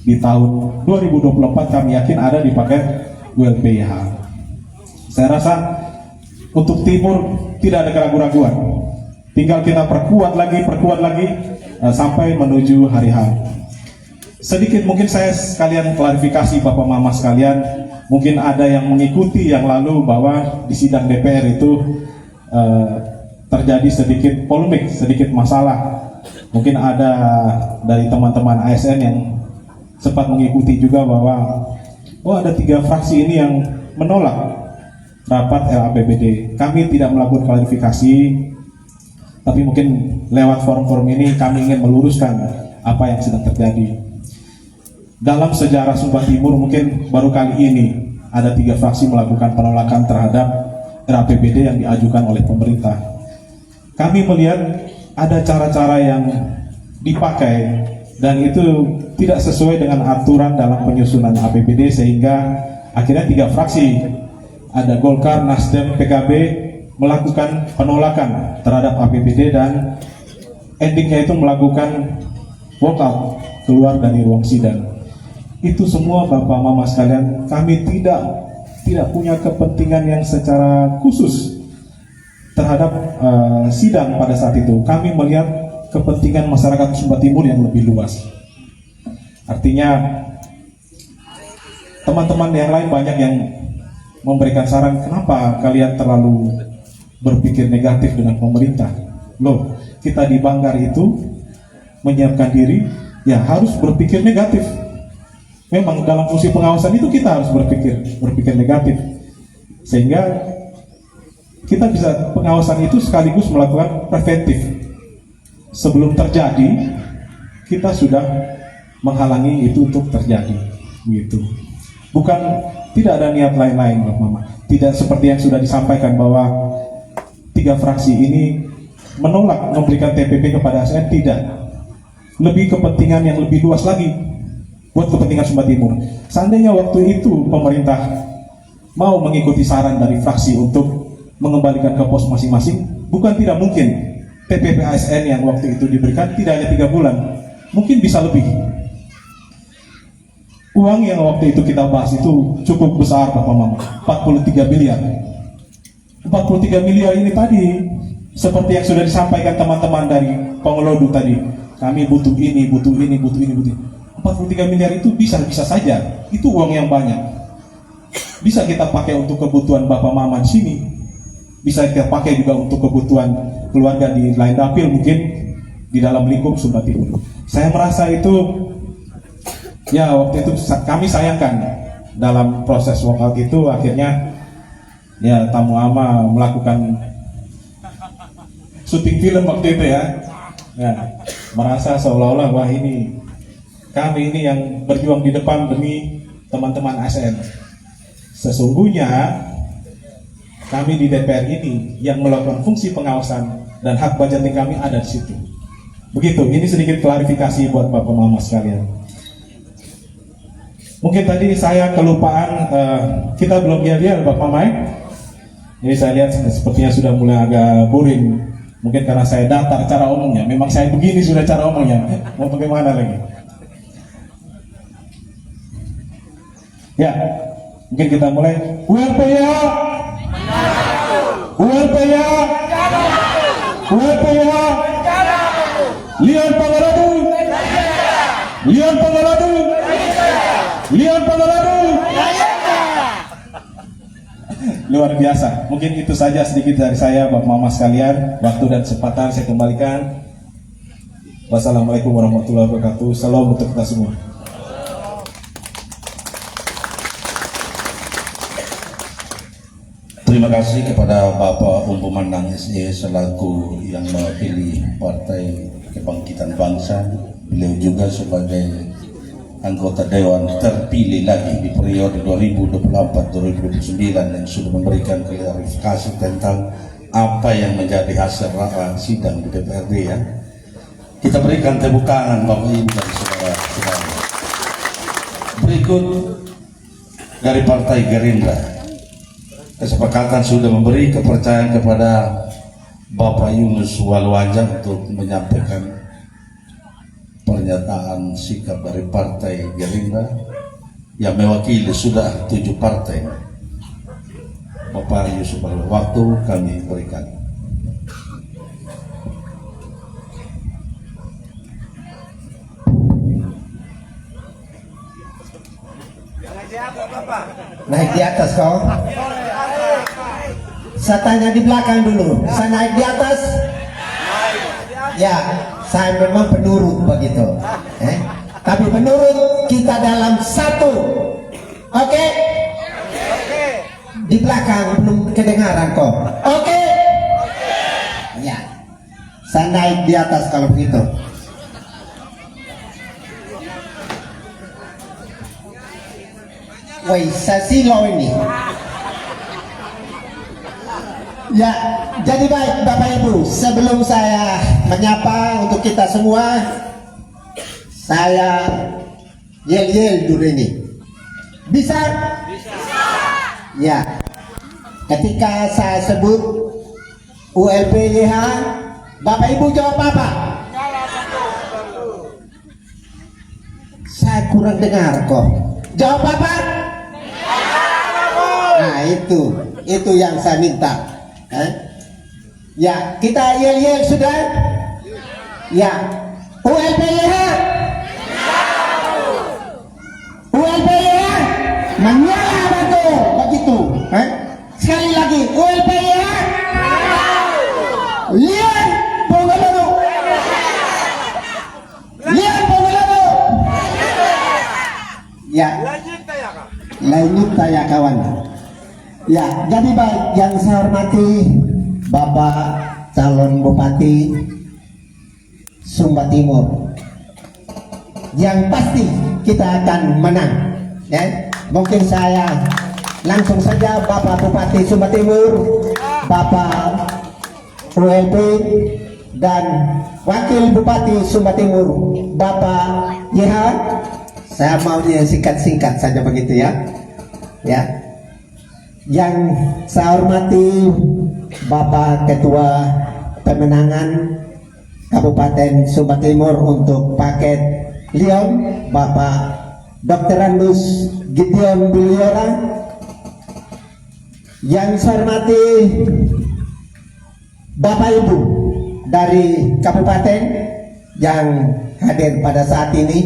[SPEAKER 9] di tahun 2024 kami yakin ada di paket WLPYH. Saya rasa untuk Timur tidak ada keraguan-raguan. Tinggal kita perkuat lagi sampai menuju hari H. Sedikit mungkin saya sekalian klarifikasi Bapak Mama sekalian, mungkin ada yang mengikuti yang lalu bahwa di sidang DPR itu terjadi sedikit polemik, sedikit masalah. Mungkin ada dari teman-teman ASN yang sempat mengikuti juga bahwa ada 3 fraksi ini yang menolak rapat LAPBD. Kami tidak melakukan klarifikasi, tapi mungkin lewat forum-forum ini kami ingin meluruskan apa yang sedang terjadi. Dalam sejarah Sumba Timur mungkin baru kali ini ada 3 fraksi melakukan penolakan terhadap RAPBD yang diajukan oleh pemerintah. Kami melihat ada cara-cara yang dipakai dan itu tidak sesuai dengan aturan dalam penyusunan APBD, sehingga akhirnya 3 fraksi, ada Golkar, Nasdem, PKB melakukan penolakan terhadap APBD dan endingnya itu melakukan walkout keluar dari ruang sidang. Itu semua Bapak Mama sekalian, kami tidak punya kepentingan yang secara khusus terhadap sidang pada saat itu. Kami melihat kepentingan masyarakat Sumba Timur yang lebih luas. Artinya teman-teman yang lain banyak yang memberikan saran, kenapa kalian terlalu berpikir negatif dengan pemerintah? Loh, kita di Banggar itu menyiapkan diri, ya harus berpikir negatif. Memang dalam fungsi pengawasan itu kita harus berpikir negatif, sehingga kita bisa pengawasan itu sekaligus melakukan preventif. Sebelum terjadi, kita sudah menghalangi itu untuk terjadi, gitu. Bukan, tidak ada niat lain-lain, Bapak Mama. Tidak seperti yang sudah disampaikan bahwa 3 fraksi ini menolak memberikan TPP kepada ASN, tidak. Lebih kepentingan yang lebih luas lagi buat kepentingan Sumba Timur. Seandainya waktu itu pemerintah mau mengikuti saran dari fraksi untuk mengembalikan ke pos masing-masing, bukan tidak mungkin TPP ASN yang waktu itu diberikan tidak hanya 3 bulan, mungkin bisa lebih. Uang yang waktu itu kita bahas itu cukup besar, Bapak Mama, 43 miliar. 43 miliar ini tadi, seperti yang sudah disampaikan teman-teman dari Pongolodu tadi, kami butuh ini, butuh ini, butuh ini, butuh ini. 43 miliar itu bisa saja, itu uang yang banyak. Bisa kita pakai untuk kebutuhan Bapak Mama di sini, bisa kita pakai juga untuk kebutuhan keluarga di lain dapil, mungkin di dalam lingkup Sumba Timur. Saya merasa itu, ya waktu itu kami sayangkan dalam proses walkout itu akhirnya ya tamu ama melakukan syuting film waktu itu ya, merasa seolah-olah wah ini kami ini yang berjuang di depan demi teman-teman ASN. Sesungguhnya kami di DPR ini yang melakukan fungsi pengawasan dan hak budgeting kami ada di situ. Begitu, ini sedikit klarifikasi buat Bapak Mama sekalian. Mungkin tadi saya kelupaan, kita belum lihat Bapak Mama. Jadi saya lihat sepertinya sudah mulai agak boring. Mungkin karena saya datar cara omongnya. Memang saya begini sudah cara omongnya. Mau bagaimana lagi? Ya, mungkin kita mulai. WLPYH, WLPYH, WLPYH, Leon Pongolodu, Leon Pongolodu, Leon Pongolodu. Luar biasa. Mungkin itu saja sedikit dari saya, Bapak Mama sekalian. Waktu dan kesempatan saya kembalikan. Wassalamualaikum warahmatullahi wabarakatuh. Salam untuk kita semua.
[SPEAKER 10] Terima kasih kepada Bapak Umpumandang SE selaku yang mewakili Partai Kebangkitan Bangsa. Beliau juga sebagai anggota Dewan terpilih lagi di periode 2024-2029 yang sudah memberikan klarifikasi tentang apa yang menjadi hasil sidang di DPRD ya. Kita berikan tepuk tangan Bapak Ibu dan saudara-saudara. Berikut dari Partai Gerindra, kesepakatan sudah memberi kepercayaan kepada Bapak Yunus Walwaja untuk menyampaikan pernyataan sikap dari Partai Gerindra yang mewakili sudah 7 partai. Bapak Yusuf Walwaja, waktu kami berikan.
[SPEAKER 11] Naik di atas kau. Saya tanya di belakang dulu. Saya naik di atas. Ya, saya memang penurut begitu. Tapi penurut kita dalam satu. Oke? Di belakang belum kedengaran kok. Oke? Ya. Saya naik di atas kalau begitu. Woi, saya silau ini. Ya, jadi baik Bapak Ibu, sebelum saya menyapa untuk kita semua, saya yel-yel dulu ini. Bisa? Ya. Ketika saya sebut ULPYH, Bapak Ibu jawab apa? Saya kurang dengar kok. Jawab apa? Nah itu yang saya minta. Ya, kita yel-yel sudah. Ya, ULPYH. ULPYH menyala betul begitu. Sekali lagi ULPYH. Lihat Ponggolodo. Lihat Ponggolodo. Ya. Lanjut ya kawan. Ya, jadi baik yang saya hormati Bapak calon Bupati Sumba Timur. Yang pasti kita akan menang. Ya, mungkin saya langsung saja Bapak Bupati Sumba Timur, Bapak ULP dan Wakil Bupati Sumba Timur, Bapak YH. Saya maunya singkat-singkat saja begitu ya. Ya. Yang saya hormati Bapak Ketua Pemenangan Kabupaten Sumba Timur untuk paket Leon, Bapak Dr. Andus Gideon Biliora. Yang saya hormati Bapak Ibu dari Kabupaten yang hadir pada saat ini.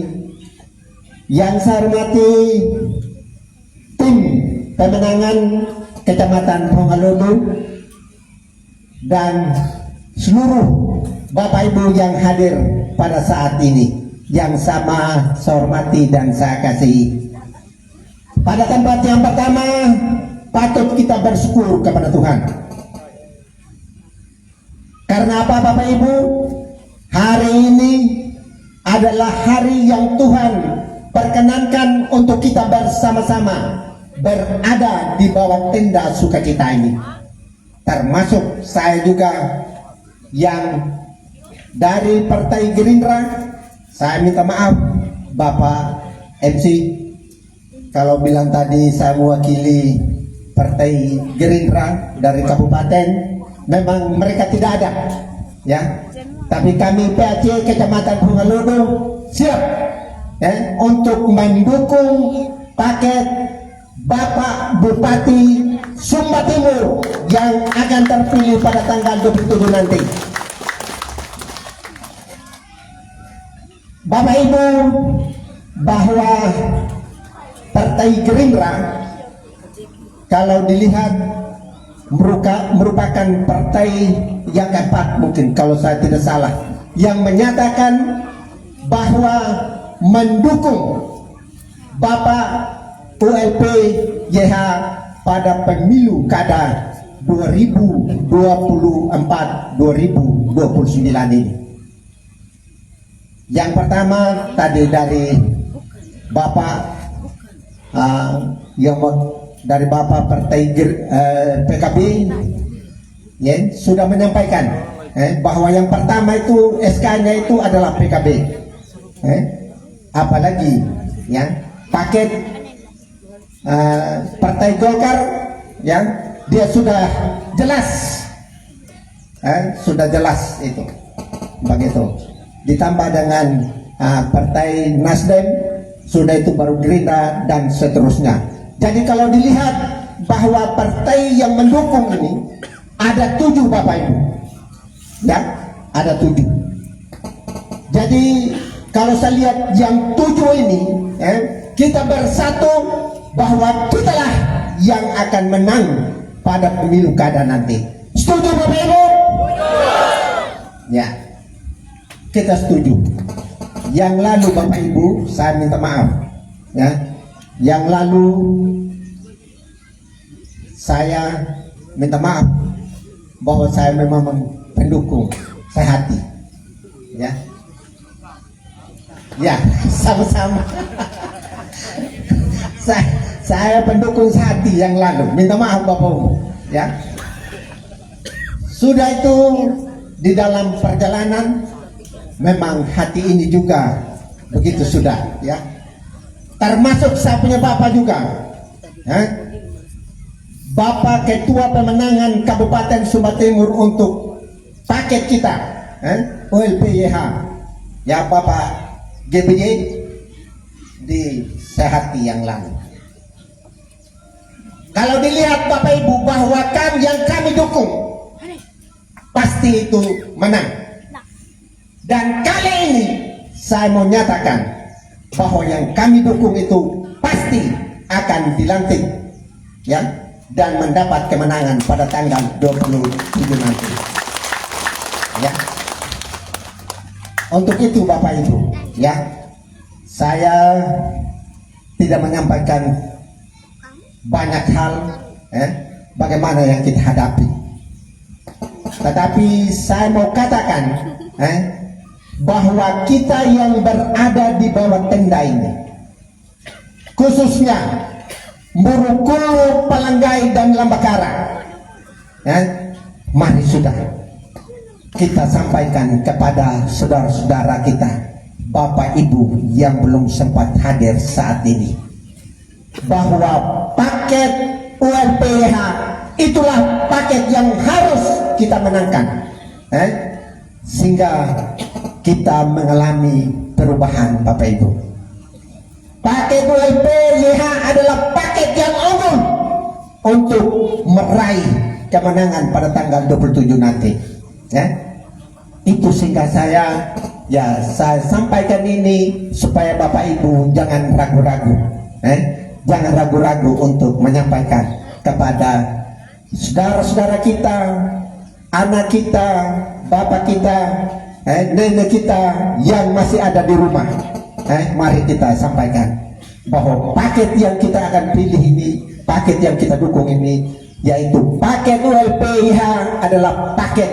[SPEAKER 11] Yang saya hormati tim pemenangan Kecamatan Ponggolodo dan seluruh Bapak Ibu yang hadir pada saat ini, yang sama saya hormati dan saya kasihi. Pada tempat yang pertama patut kita bersyukur kepada Tuhan. Karena apa Bapak Ibu? Hari ini adalah hari yang Tuhan perkenankan untuk kita bersama-sama berada di bawah tenda sukacita ini. Termasuk saya juga yang dari Partai Gerindra. Saya minta maaf Bapak MC kalau bilang tadi saya mewakili Partai Gerindra dari kabupaten. Memang mereka tidak ada ya, tapi kami PAC Kecamatan Ponggolodo siap untuk mendukung paket Bapak Bupati Sumba Timur yang akan terpilih pada tanggal 27 nanti. Bapak Ibu, bahwa Partai Gerindra kalau dilihat merupakan partai yang keempat, mungkin kalau saya tidak salah, yang menyatakan bahwa mendukung Bapak ULP YH pada pemilu kada 2024-2029 ini. Yang pertama tadi dari Bapak dari Bapak Partai PKB ya, sudah menyampaikan bahwa yang pertama itu SK-nya itu adalah PKB. Apalagi ya paket Partai Golkar ya, dia sudah jelas itu begitu. Ditambah dengan Partai Nasdem, sudah itu baru Gerindra dan seterusnya. Jadi kalau dilihat bahwa partai yang mendukung ini ada 7 Bapak Ibu ya, ada 7. Jadi kalau saya lihat yang 7 ini kita bersatu bahwa kitalah yang akan menang pada pemilu kada nanti. Setuju Bapak Ibu? Ya, kita setuju. Yang lalu Bapak Ibu, saya minta maaf ya. Yang lalu saya minta maaf bahwa saya memang pendukung saya hati ya. Ya, sama-sama. Saya pendukung hati yang lalu. Minta maaf Bapak Ibu ya. Sudah itu di dalam perjalanan memang hati ini juga begitu sudah ya. Termasuk saya punya Bapak juga ya. Bapak Ketua Pemenangan Kabupaten Sumba Timur untuk paket kita OLPYH ya, Bapak GBJ di sehati yang lalu. Kalau dilihat Bapak Ibu bahwa yang kami dukung pasti itu menang. Dan kali ini saya mau nyatakan bahwa yang kami dukung itu pasti akan dilantik ya, dan mendapat kemenangan pada tanggal 27 nanti ya. Untuk itu Bapak Ibu ya, saya tidak menyampaikan banyak hal bagaimana yang kita hadapi, tetapi saya mau katakan bahwa kita yang berada di bawah tenda ini, khususnya Murukulu, Palanggai dan Lambakara, mari sudah kita sampaikan kepada saudara-saudara kita, Bapak Ibu yang belum sempat hadir saat ini, bahwa paket ULPH itulah paket yang harus kita menangkan, sehingga kita mengalami perubahan Bapak Ibu. Paket ULPH adalah paket yang unggul untuk meraih kemenangan pada tanggal 27 nanti ya. Itu sehingga saya sampaikan ini supaya Bapak Ibu jangan ragu-ragu jangan ragu-ragu untuk menyampaikan kepada saudara-saudara kita, anak kita, bapak kita, nenek kita yang masih ada di rumah. Mari kita sampaikan bahwa paket yang kita akan pilih ini, paket yang kita dukung ini, yaitu paket ULPH adalah paket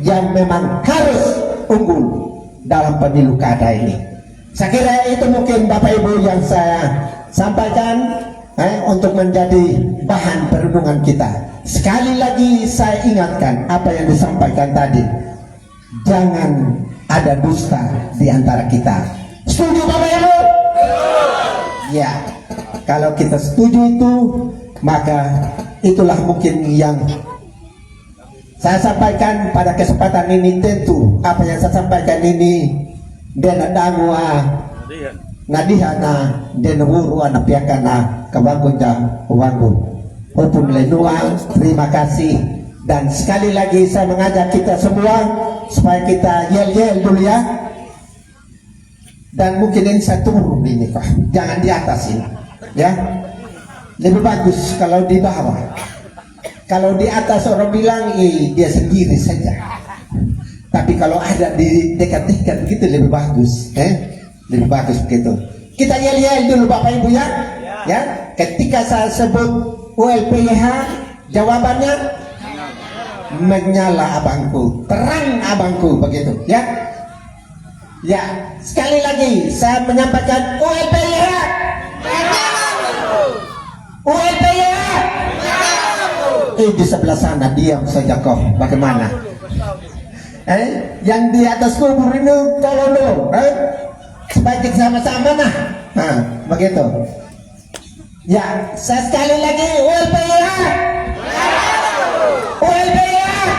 [SPEAKER 11] yang memang harus unggul dalam pemilu kada ini. Saya kira itu mungkin Bapak Ibu yang saya sampaikan untuk menjadi bahan perenungan kita. Sekali lagi saya ingatkan apa yang disampaikan tadi, jangan ada dusta di antara kita. Setuju Bapak Ibu? Ya, kalau kita setuju itu, maka itulah mungkin yang saya sampaikan pada kesempatan ini. Tentu apa yang saya sampaikan ini dan dangwa nadihana dan wuru anapiakana kabangunja wangun upun lenua. Terima kasih, dan sekali lagi saya mengajak kita semua supaya kita yel-yel dulu ya. Dan mungkin ini saya turun ini kok, jangan di atas ini ya. Lebih bagus kalau di bawah. Kalau di atas orang bilang dia sendiri saja, tapi kalau ada di dekat-dekat begitu lebih bagus, lebih bagus begitu. Kita yel-yel dulu Bapak Ibu ya. Ya, ketika saya sebut ULPH jawabannya menyala abangku, terang abangku, begitu ya. Ya, sekali lagi saya menyampaikan ULPYH. ULPYH. Di sebelah sana diam saja kok. Bagaimana? Yang di atas kubur ini tolong dong. Sebaik sama-sama nah. Nah, begitu. Ya, saya sekali lagi ULPYH. ULPYH.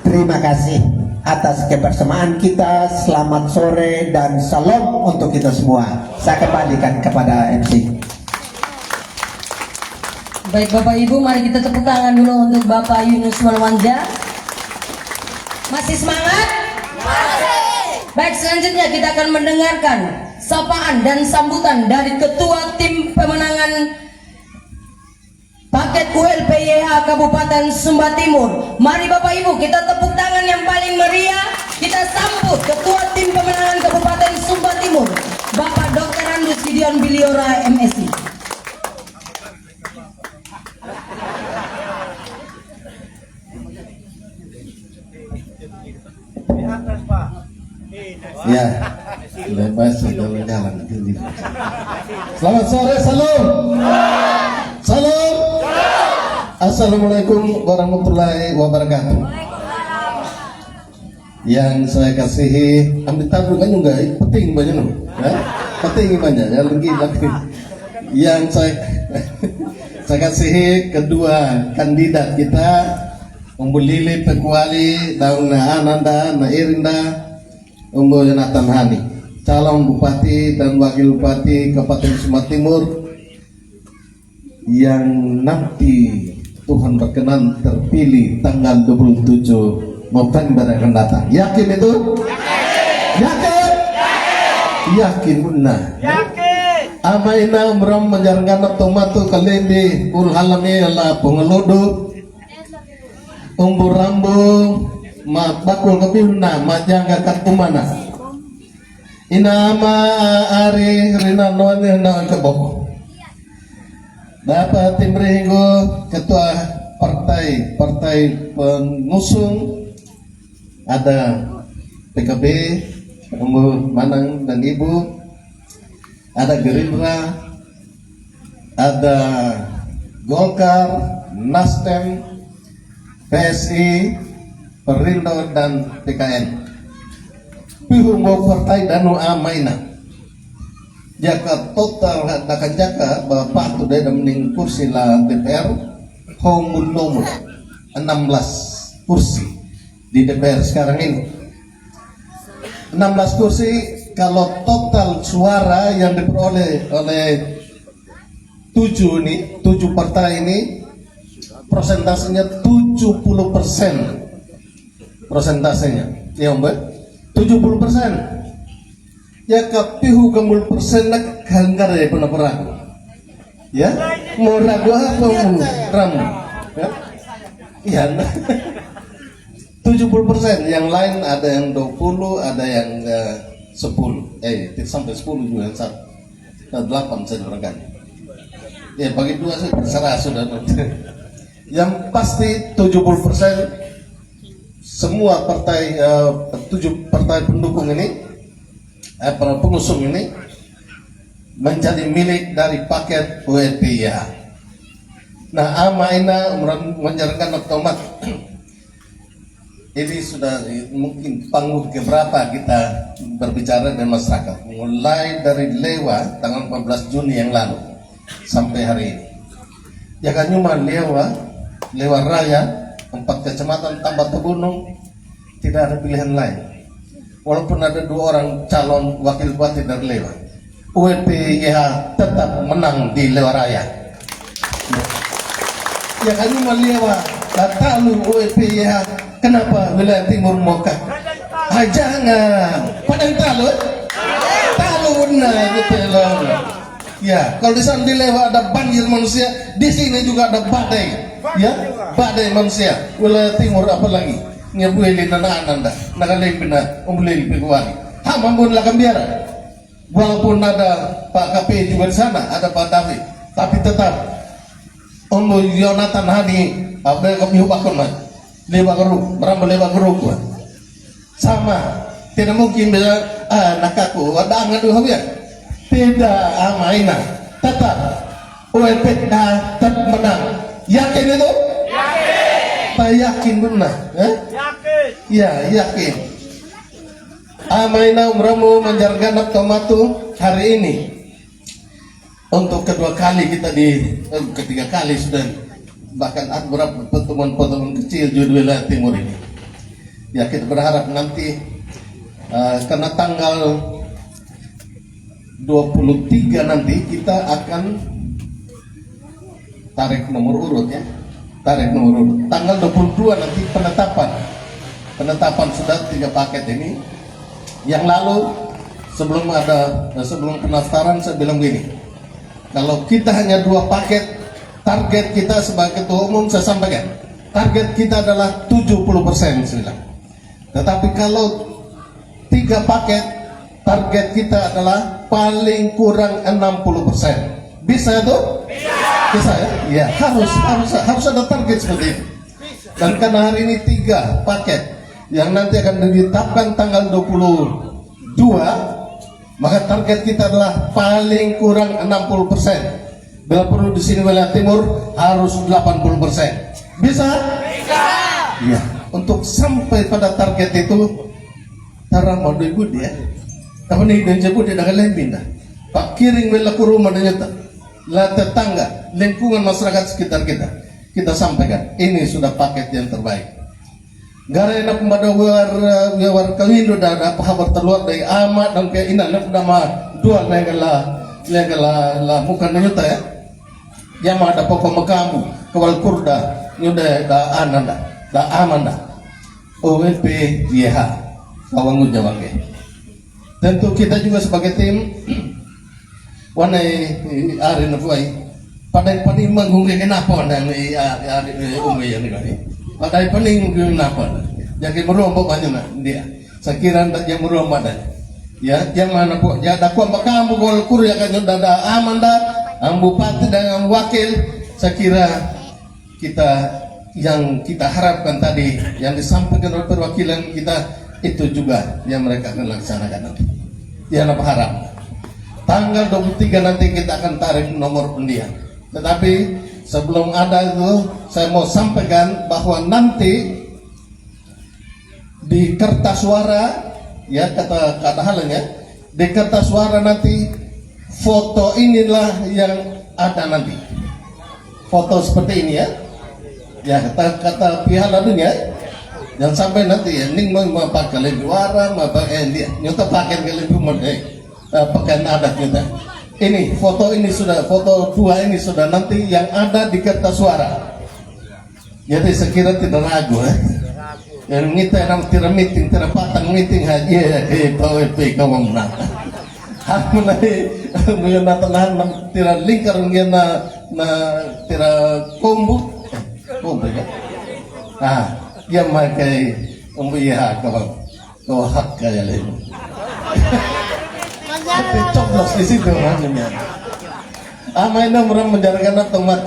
[SPEAKER 11] Terima kasih atas kebersamaan kita. Selamat sore dan salam untuk kita semua. Saya kembalikan kepada MC.
[SPEAKER 7] Baik Bapak Ibu, mari kita tepuk tangan dulu untuk Bapak Yunus Walwanja. Masih semangat? Masih. Baik, selanjutnya kita akan mendengarkan sapaan dan sambutan dari Ketua Tim Pemenangan Paket ULPYH Kabupaten Sumba Timur. Mari Bapak Ibu, kita tepuk tangan yang paling meriah. Kita sambut Ketua Tim Pemenangan Kabupaten Sumba Timur, Bapak Dr. Andus Gideon Biliora MSI.
[SPEAKER 12] Ya, bebas sudah berjalan. Selamat sore, salam. Salam. Assalamualaikum warahmatullahi wabarakatuh. Yang saya kasihi, ambil tabung kan juga penting banyak loh, ya? Penting banyak, ya lagi. Yang saya kasihi kedua kandidat kita, Umbu Lili Pekuali, Dauna Ananda, Nairinda, Umbu Jonathan Hani, calon Bupati dan Wakil Bupati Kabupaten Sumba Timur yang nanti Tuhan berkenan terpilih tanggal 27 November yang akan datang. Yakin itu? Yakin? Yakin benar. Yakin. Amaina meram menjalankan tomatu kalindi ulhalami ala pengeludu umbu rambu ma bakul kebihuna majangga kartumana inama ari rina noane na keboko dapat timringo ketua partai pengusung ada PKB umbu Manang dan Ibu, ada Gerindra, ada Golkar, Nasdem, PSI, Perindo dan PKN. Pihumbo partai danu amaina. Jaka total hadakan jaka bapak tu dah mening kursi lah DPR homun nomor 16 kursi di DPR sekarang ini. 16 kursi kalau total suara yang diperoleh oleh 7 partai ini persentasenya 70%. Persentasenya ya Mbak 70%. Ya kapihu kemul persen nak hanggar ya pernah ragu. Ya mau ragu apa mau ramu? Ya 70%, yang lain ada yang 20, ada yang 10, sampai 10 juga yang 8 saya barangkali. Ya bagi dua saya terserah sudah. Yang pasti 70% semua partai 7 partai pendukung ini, para pengusung ini menjadi milik dari paket ULPYH. Nah, amaina menjalankan otomat. Ini sudah mungkin panggung keberapa kita berbicara dengan masyarakat, mulai dari Lewa tanggal 14 Juni yang lalu sampai hari ini. Ya kan cuma Lewa Raya 4 kecamatan tambah Gunung, tidak ada pilihan lain. Walaupun ada 2 orang calon wakil bupati dari Lewa, ULPYH tetap menang di Lewa Raya. Ya kan cuma Lewa, lalu ULPYH. Kenapa wilayah timur moka? Jangan. Padang talu benar gitu loh. Ya, kalau di sana di Lewa ada banjir manusia, di sini juga ada badai. Ya, badai manusia. Wilayah timur apa lagi? Ngebueli nana nakalipina umbeli pikuan. Mampu lakan biara. Walaupun ada Pak KP juga di sana, ada Pak David, tapi tetap Jonathan Hani Apa yang kami ubahkan mas? Lewat geruk, berapa lewat geruk gua? Sama, tidak mungkin bila nakaku, ada angin dulu ya? Tidak, mainan, tetap, UMP tetap menang. Yakin itu? Yakin. Tak yakin benar? Yakin. Ya, yakin. Mainan umramu menjargan tomatu hari ini. Untuk kedua kali kita ketiga kali sudah. Bahkan ada beberapa pertemuan-pertemuan kecil di wilayah timur ini. Ya kita berharap nanti karena tanggal 23 nanti kita akan tarik nomor urut ya. Tarik nomor urut. Tanggal 22 nanti penetapan sudah 3 paket ini. Yang lalu sebelum pendaftaran saya bilang gini. Kalau kita hanya 2 paket, target kita sebagai ketua umum saya sampaikan, target kita adalah 70% sebenarnya. Tetapi kalau 3 paket, target kita adalah paling kurang 60%. Bisa itu? Bisa ya? Ya harus ada target seperti itu. Dan karena hari ini 3 paket yang nanti akan ditetapkan tanggal 22, maka target kita adalah paling kurang 60%. Bila perlu di sini wilayah timur harus 80%. Bisa? Bisa. Ya, untuk sampai pada target itu tarang mau budi ya. Tapi nih dan jebut tidak lebih dah. Pak kiring wilayah ke rumah dan nyata. Lah tetangga, lingkungan masyarakat sekitar kita sampaikan. Ini sudah paket yang terbaik. Gara enak pada war kawindo dah kabar terluar dari amat dan kayak ina nama dua legala bukan nyata ya. Yang ada pokok mekamu kawal kurda nyuda da ananda da amanda OWP YH kawangu jawangke. Tentu kita juga sebagai tim wanai ari nafuai padai paning manggungke kenapa dan ari umwe yang ini padai paning kenapa jadi merombok banyak dia sekiranya tak yang merombok ya yang mana po ya da kwa makamu kawal kurda kan nyuda da amanda bupati dan wakil. Saya kira yang kita harapkan tadi yang disampaikan oleh perwakilan kita itu juga yang mereka akan laksanakan nanti. Yang apa harap tanggal 23 nanti kita akan tarik nomor undian. Tetapi sebelum ada itu saya mau sampaikan bahwa nanti di kertas suara ya kata halnya di kertas suara nanti foto inilah yang ada nanti. Foto seperti ini ya. Ya kata pihak lalunya jangan sampai nanti ya ning mau pakai lebih warna pakai dia nyata pakai lebih model pakai adat kita. Ini foto ini sudah foto 2 ini sudah nanti yang ada di kertas suara. Jadi sekira tidak ragu yang kita yang tidak meeting tidak patang meeting haji ya ke PWP kawan menata. Menai mengena tenahan tira lingkar mengena tira kombu ya. Dia makai umbiya kawan hak kaya lagi. Tapi coblos di situ orangnya. Mainan orang menjalankan tomat.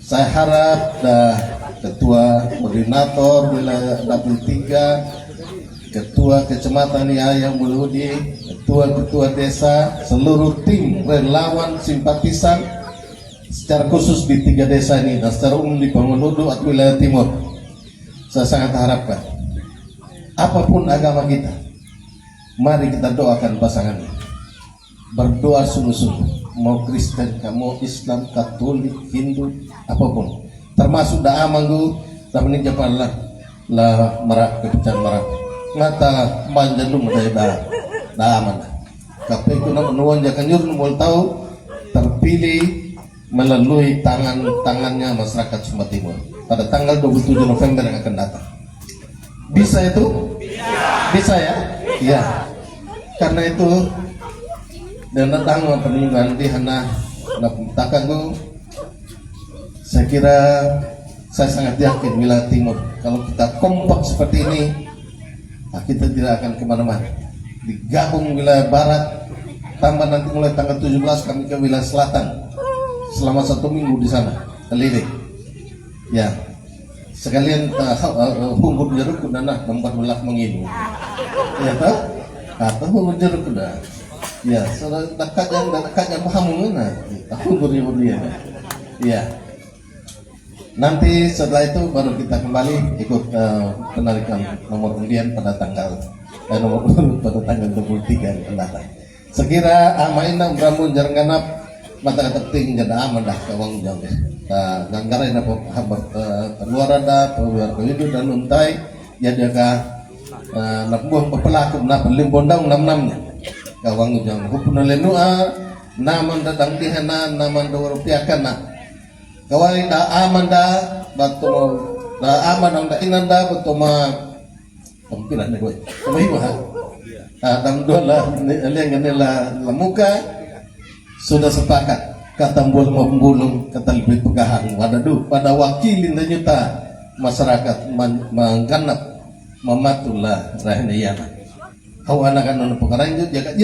[SPEAKER 12] Saya harap ketua koordinator wilayah Dapil 3, ketua kecamatan Ayam Buludi, ketua desa, seluruh tim relawan simpatisan secara khusus di 3 desa ini dan secara umum di Pengenudu atau wilayah timur. Saya sangat harapkan apapun agama kita, mari kita doakan pasangannya. Berdoa sungguh-sungguh, mau Kristen, mau Islam, Katolik, Hindu, apapun, termasuk doa manggu, tapi ini japalah lah merak kebicaraan merak. Ngata manjalum dari da aman. KPU nak menuan jangan nyuruh mau tahu terpilih melalui tangannya masyarakat Sumba Timur pada tanggal 27 November yang akan datang. Bisa itu? Bisa ya? Ya. Karena itu dan datang perlindungan di hana takanggu. Saya kira saya sangat yakin wilayah timur kalau kita kompak seperti ini, kita tidak akan kemana-mana. Digabung wilayah barat, tambah nanti mulai tanggal 17 kami ke wilayah selatan. selama 1 minggu di sana keliling. Ya, sekalian humbut jeruk udah nah tempat belak menginum. Ya tak? Atau humbut jeruk udah. Ya, dekatnya paham mana? Humbut jeruk dia. Ya. Nanti setelah itu baru kita kembali ikut penarikan nomor undian pada tanggal nomor urut pada tanggal 23 mendatang. Sekira amaina bramun jarangganap mata terting jada aman dah kawang jauh deh. Ganggara ina habar luar ada luar itu dan untai ya dia ka nabuah pepelaku na pelimbondang namnya kawang jauh. Hupuna lenua naman datang dihana naman 2 rupiah kana. Kawai da aman da batu da aman ang da inanda batu ma pampilan na gue kumahiwa dam dola liang nila lamuka sudah sepakat katambul membulung katalbit pegahan wadadu pada wakilin na nyuta masyarakat mengganap mamatullah rahinayana kau anak-anak pengaranjut jaga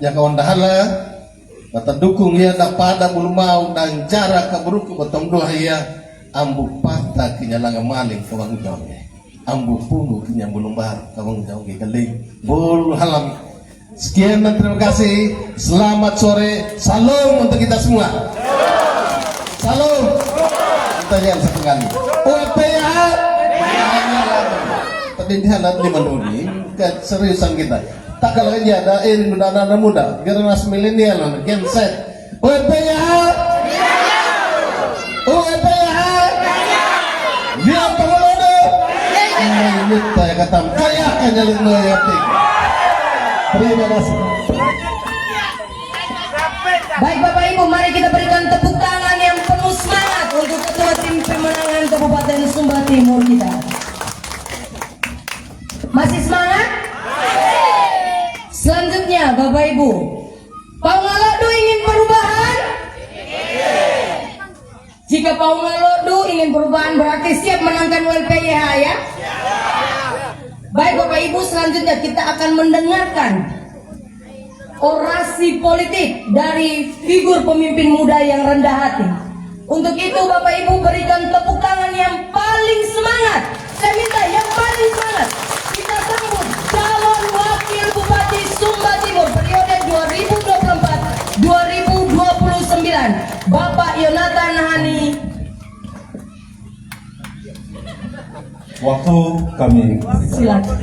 [SPEAKER 12] ya kawan dahala kata dukung ya pada bulu mau dan jarak keburuku betom doa ya ambu patah kinyalangan maling kawang jauh ambu punu kinyang bulung bar kawang jauh keling bulu halam. Sekian dan terima kasih, selamat sore, salam untuk kita semua, salam. Kita lihat satu kali UPH tadi dihanat di Manduni keseriusan kita. Tak kalau aja ada ini anak muda, generasi milenial, Gen Z. UPH, dia pengelola. Ini saya kata kaya kanyalin loyatik. Terima kasih.
[SPEAKER 7] Baik Bapak Ibu, mari kita berikan tepuk tangan yang penuh semangat untuk Ketua Tim Pemenangan Kabupaten Sumba Timur kita. Masih semangat? Selanjutnya Bapak Ibu, Paungalodu ingin perubahan? Jika Paungalodu ingin perubahan berarti siap menangkan WLPYH ya? Baik Bapak Ibu, selanjutnya kita akan mendengarkan orasi politik dari figur pemimpin muda yang rendah hati. Untuk itu Bapak Ibu berikan tepuk tangan yang paling semangat. Saya minta yang paling semangat. Kita sambut calon wakil Bupati Sumba Timur periode 2024-2029 Bapak Yonatan Hani.
[SPEAKER 13] Waktu kami
[SPEAKER 7] silakan.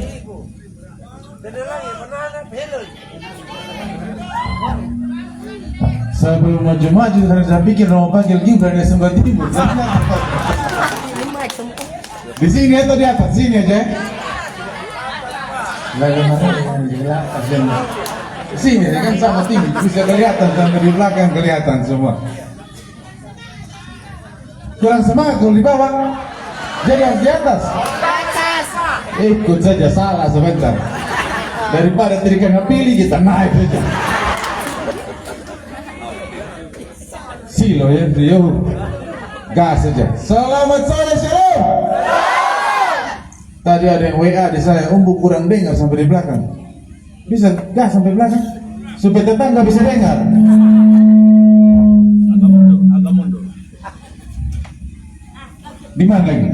[SPEAKER 13] Saya belum maju-maju karena saya pikir mau panggil Gibran dari Sumba Timur. Di sini atau di atas? Sini aja. Sini kan sama tinggi, bisa kelihatan sampai di belakang kelihatan semua. Kurang semangat kalau di bawah. Jadi harus di atas. Ikut saja, salah sebentar. Daripada terikan pilih kita naik saja. Silo ya, Rio. Gas saja. Selamat sore, Shalom. Tadi ada yang WA di saya, Umbu kurang dengar sampai di belakang. Bisa gas sampai belakang supaya tetangga bisa dengar. Agak mundur. Di mana lagi?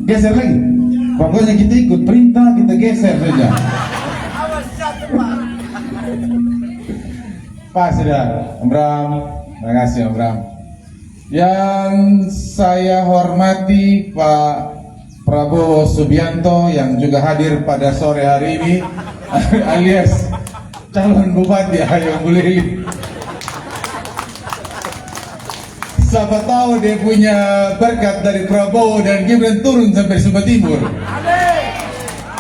[SPEAKER 13] Geser lagi. Pokoknya kita ikut perintah, kita geser saja. Pas sudah, Om Bram. Terima kasih Om Bram. Yang saya hormati Pak Prabowo Subianto yang juga hadir pada sore hari ini alias calon Bupati Hayong Buleleng. Siapa tahu dia punya berkat dari Prabowo dan Gibran turun sampai Sumba Timur.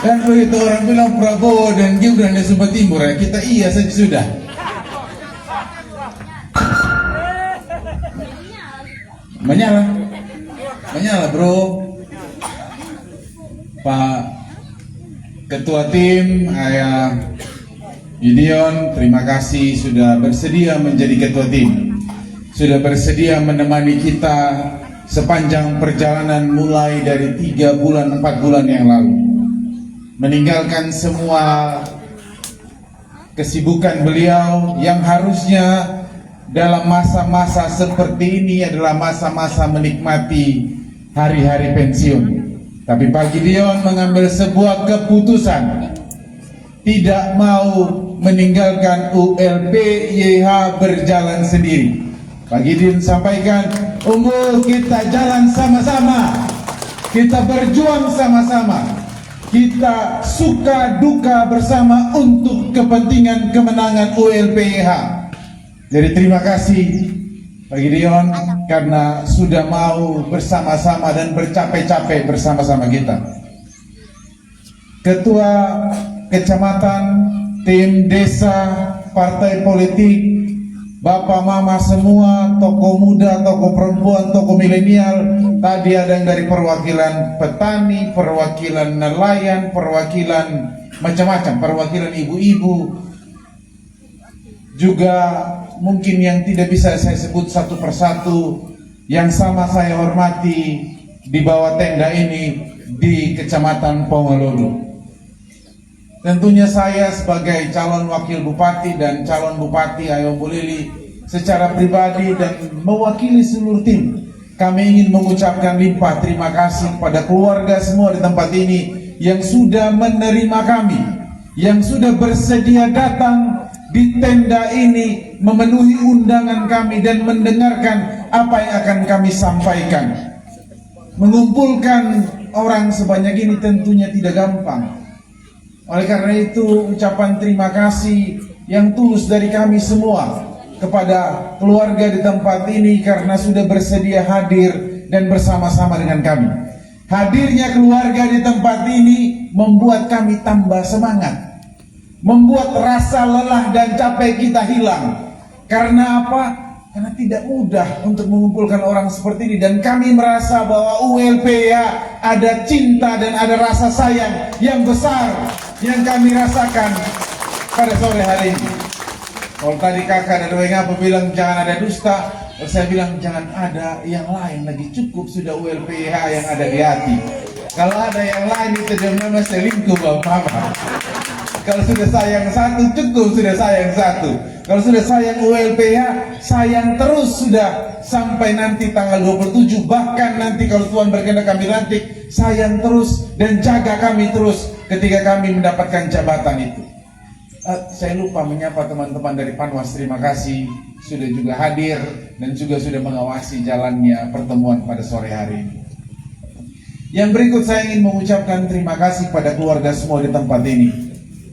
[SPEAKER 13] Dan begitu orang bilang Prabowo dan Gibran di Sumba Timur, ya kita iya saja sudah. Menyala bro. Pak Ketua Tim, Ayah Gideon, terima kasih sudah bersedia menjadi Ketua Tim. Sudah bersedia menemani kita sepanjang perjalanan mulai dari 3 bulan, 4 bulan yang lalu. Meninggalkan semua kesibukan beliau yang harusnya dalam masa-masa seperti ini adalah masa-masa menikmati hari-hari pensiun. Tapi Pak Gideon mengambil sebuah keputusan, tidak mau meninggalkan ULP-YH berjalan sendiri. Pak Gideon sampaikan, Unggul, kita jalan sama-sama, kita berjuang sama-sama, kita suka duka bersama untuk kepentingan kemenangan ULP-YH. Jadi terima kasih Pak Gideon karena sudah mau bersama-sama dan bercapek-capek bersama-sama kita. Ketua kecamatan, tim desa, partai politik, bapak mama semua, tokoh muda, tokoh perempuan, tokoh milenial. Tadi ada yang dari perwakilan petani, perwakilan nelayan, perwakilan macam-macam, perwakilan ibu-ibu. Juga mungkin yang tidak bisa saya sebut satu persatu, yang sama saya hormati di bawah tenda ini di Kecamatan Pongolodo. Tentunya saya sebagai calon wakil bupati dan calon bupati Ayo Bulili secara pribadi dan mewakili seluruh tim, kami ingin mengucapkan limpah terima kasih kepada keluarga semua di tempat ini yang sudah menerima kami, yang sudah bersedia datang di tenda ini memenuhi undangan kami dan mendengarkan apa yang akan kami sampaikan. Mengumpulkan orang sebanyak ini tentunya tidak gampang. Oleh karena itu ucapan terima kasih yang tulus dari kami semua kepada keluarga di tempat ini karena sudah bersedia hadir dan bersama-sama dengan kami. Hadirnya keluarga di tempat ini membuat kami tambah semangat, membuat rasa lelah dan capek kita hilang. Karena apa? Karena tidak mudah untuk mengumpulkan orang seperti ini, dan kami merasa bahwa ULP-YH ada cinta dan ada rasa sayang yang besar yang kami rasakan pada sore hari ini. Kalau tadi kakak dan apa bilang jangan ada dusta, saya bilang jangan ada yang lain lagi, cukup sudah ULP-YH yang ada di hati. Kalau ada yang lain itu namanya selingkuh bapak. Kalau sudah sayang satu, cukup sudah sayang satu. Kalau sudah sayang ULP-YH, sayang terus sudah sampai nanti tanggal 27. Bahkan nanti kalau Tuhan berkenan kami lantik, sayang terus dan jaga kami terus ketika kami mendapatkan jabatan itu. Saya lupa menyapa teman-teman dari Panwas, terima kasih sudah juga hadir dan juga sudah mengawasi jalannya pertemuan pada sore hari ini. Yang berikut saya ingin mengucapkan terima kasih pada keluarga semua di tempat ini.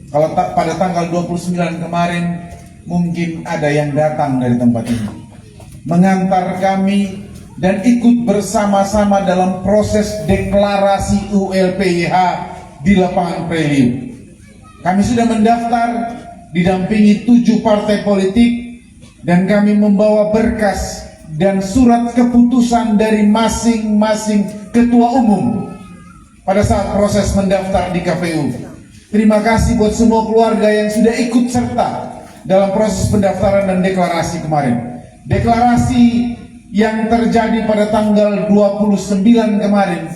[SPEAKER 13] Kalau pada tanggal 29 kemarin mungkin ada yang datang dari tempat ini mengantar kami dan ikut bersama-sama dalam proses deklarasi ULP-YH di lapangan Prelium. Kami sudah mendaftar didampingi 7 partai politik dan kami membawa berkas dan surat keputusan dari masing-masing ketua umum pada saat proses mendaftar di KPU. Terima kasih buat semua keluarga yang sudah ikut serta dalam proses pendaftaran dan deklarasi kemarin. Deklarasi yang terjadi pada tanggal 29 kemarin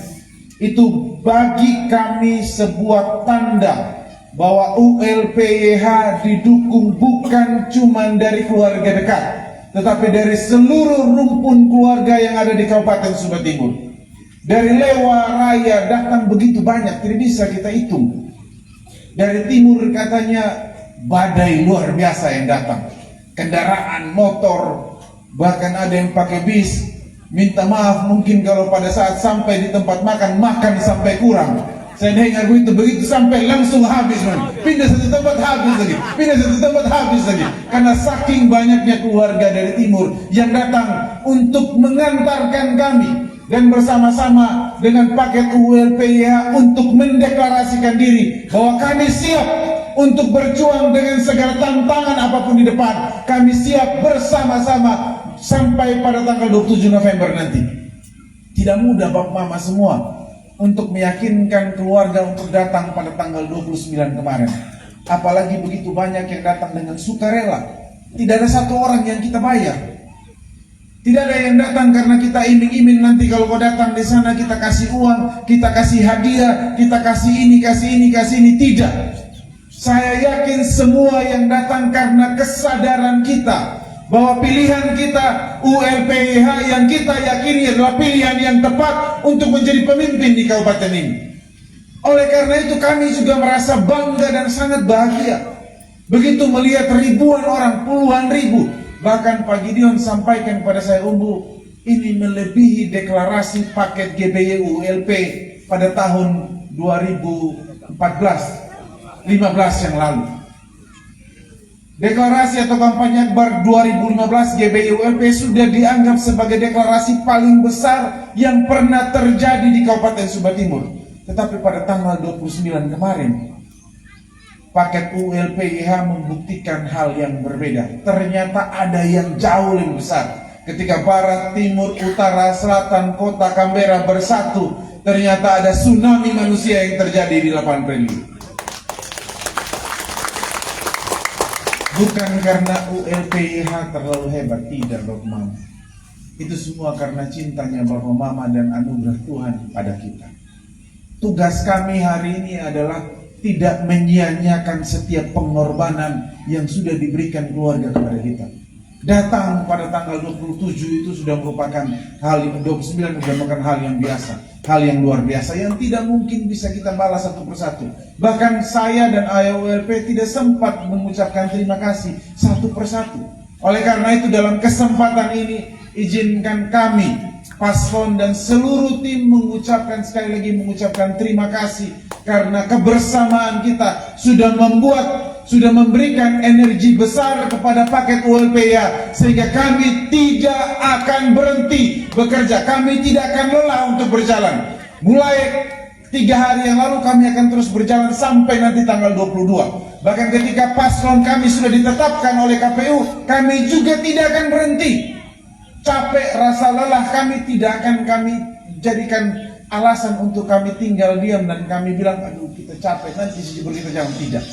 [SPEAKER 13] itu bagi kami sebuah tanda bahwa ULP-YH didukung bukan cuma dari keluarga dekat, tetapi dari seluruh rumpun keluarga yang ada di Kabupaten Sumba Timur. Dari Lewa Raya datang begitu banyak, tidak bisa kita hitung. Dari timur katanya badai luar biasa yang datang, kendaraan, motor, bahkan ada yang pakai bis. Minta maaf mungkin kalau pada saat sampai di tempat makan sampai kurang. Saya dengar begitu sampai langsung habis, pindah satu tempat habis lagi, pindah satu tempat habis lagi. Karena saking banyaknya keluarga dari timur yang datang untuk mengantarkan kami dan bersama-sama dengan paket ULP-YH untuk mendeklarasikan diri bahwa kami siap untuk berjuang dengan segala tantangan apapun di depan. Kami siap bersama-sama sampai pada tanggal 27 November nanti. Tidak mudah Bapak Mama semua untuk meyakinkan keluarga untuk datang pada tanggal 29 kemarin. Apalagi begitu banyak yang datang dengan sukarela. Tidak ada satu orang yang kita bayar. Tidak ada yang datang karena kita iming-iming nanti kalau kau datang di sana kita kasih uang, kita kasih hadiah, kita kasih ini, kasih ini, kasih ini. Tidak. Saya yakin semua yang datang karena kesadaran kita bahwa pilihan kita ULPIH yang kita yakini adalah pilihan yang tepat untuk menjadi pemimpin di kabupaten ini. Oleh karena itu kami juga merasa bangga dan sangat bahagia begitu melihat ribuan orang, puluhan ribu. Bahkan Pak Gideon sampaikan pada saya, Umbu, ini melebihi deklarasi paket GBY ULP pada tahun 2014, 15 yang lalu. Deklarasi atau kampanye Akbar 2015 GBY ULP sudah dianggap sebagai deklarasi paling besar yang pernah terjadi di Kabupaten Sumba Timur. Tetapi pada tanggal 29 kemarin, paket ULPIH membuktikan hal yang berbeda. Ternyata ada yang jauh lebih besar. Ketika Barat, Timur, Utara, Selatan, Kota Canberra bersatu, ternyata ada tsunami manusia yang terjadi di lapangan Prelude. Bukan karena ULPIH terlalu hebat, tidak Bapak Mama. Itu semua karena cintanya Bapak Mama dan anugerah Tuhan pada kita. Tugas kami hari ini adalah tidak menyia-nyiakan setiap pengorbanan yang sudah diberikan keluarga kepada kita. Datang pada tanggal 27 itu sudah merupakan hal, 29 sudah merupakan hal yang biasa, hal yang luar biasa yang tidak mungkin bisa kita balas satu persatu. Bahkan saya dan Ayah ULP tidak sempat mengucapkan terima kasih satu persatu. Oleh karena itu dalam kesempatan ini izinkan kami paslon dan seluruh tim mengucapkan sekali lagi mengucapkan terima kasih karena kebersamaan kita sudah memberikan energi besar kepada paket ULPIH sehingga kami tidak akan berhenti bekerja, kami tidak akan lelah untuk berjalan. Mulai 3 hari yang lalu kami akan terus berjalan sampai nanti tanggal 22. Bahkan ketika paslon kami sudah ditetapkan oleh KPU, kami juga tidak akan berhenti. Capek, rasa lelah kami tidak akan kami jadikan alasan untuk kami tinggal diam dan kami bilang, aduh kita capek nanti sejubur kita jalan. Tidak.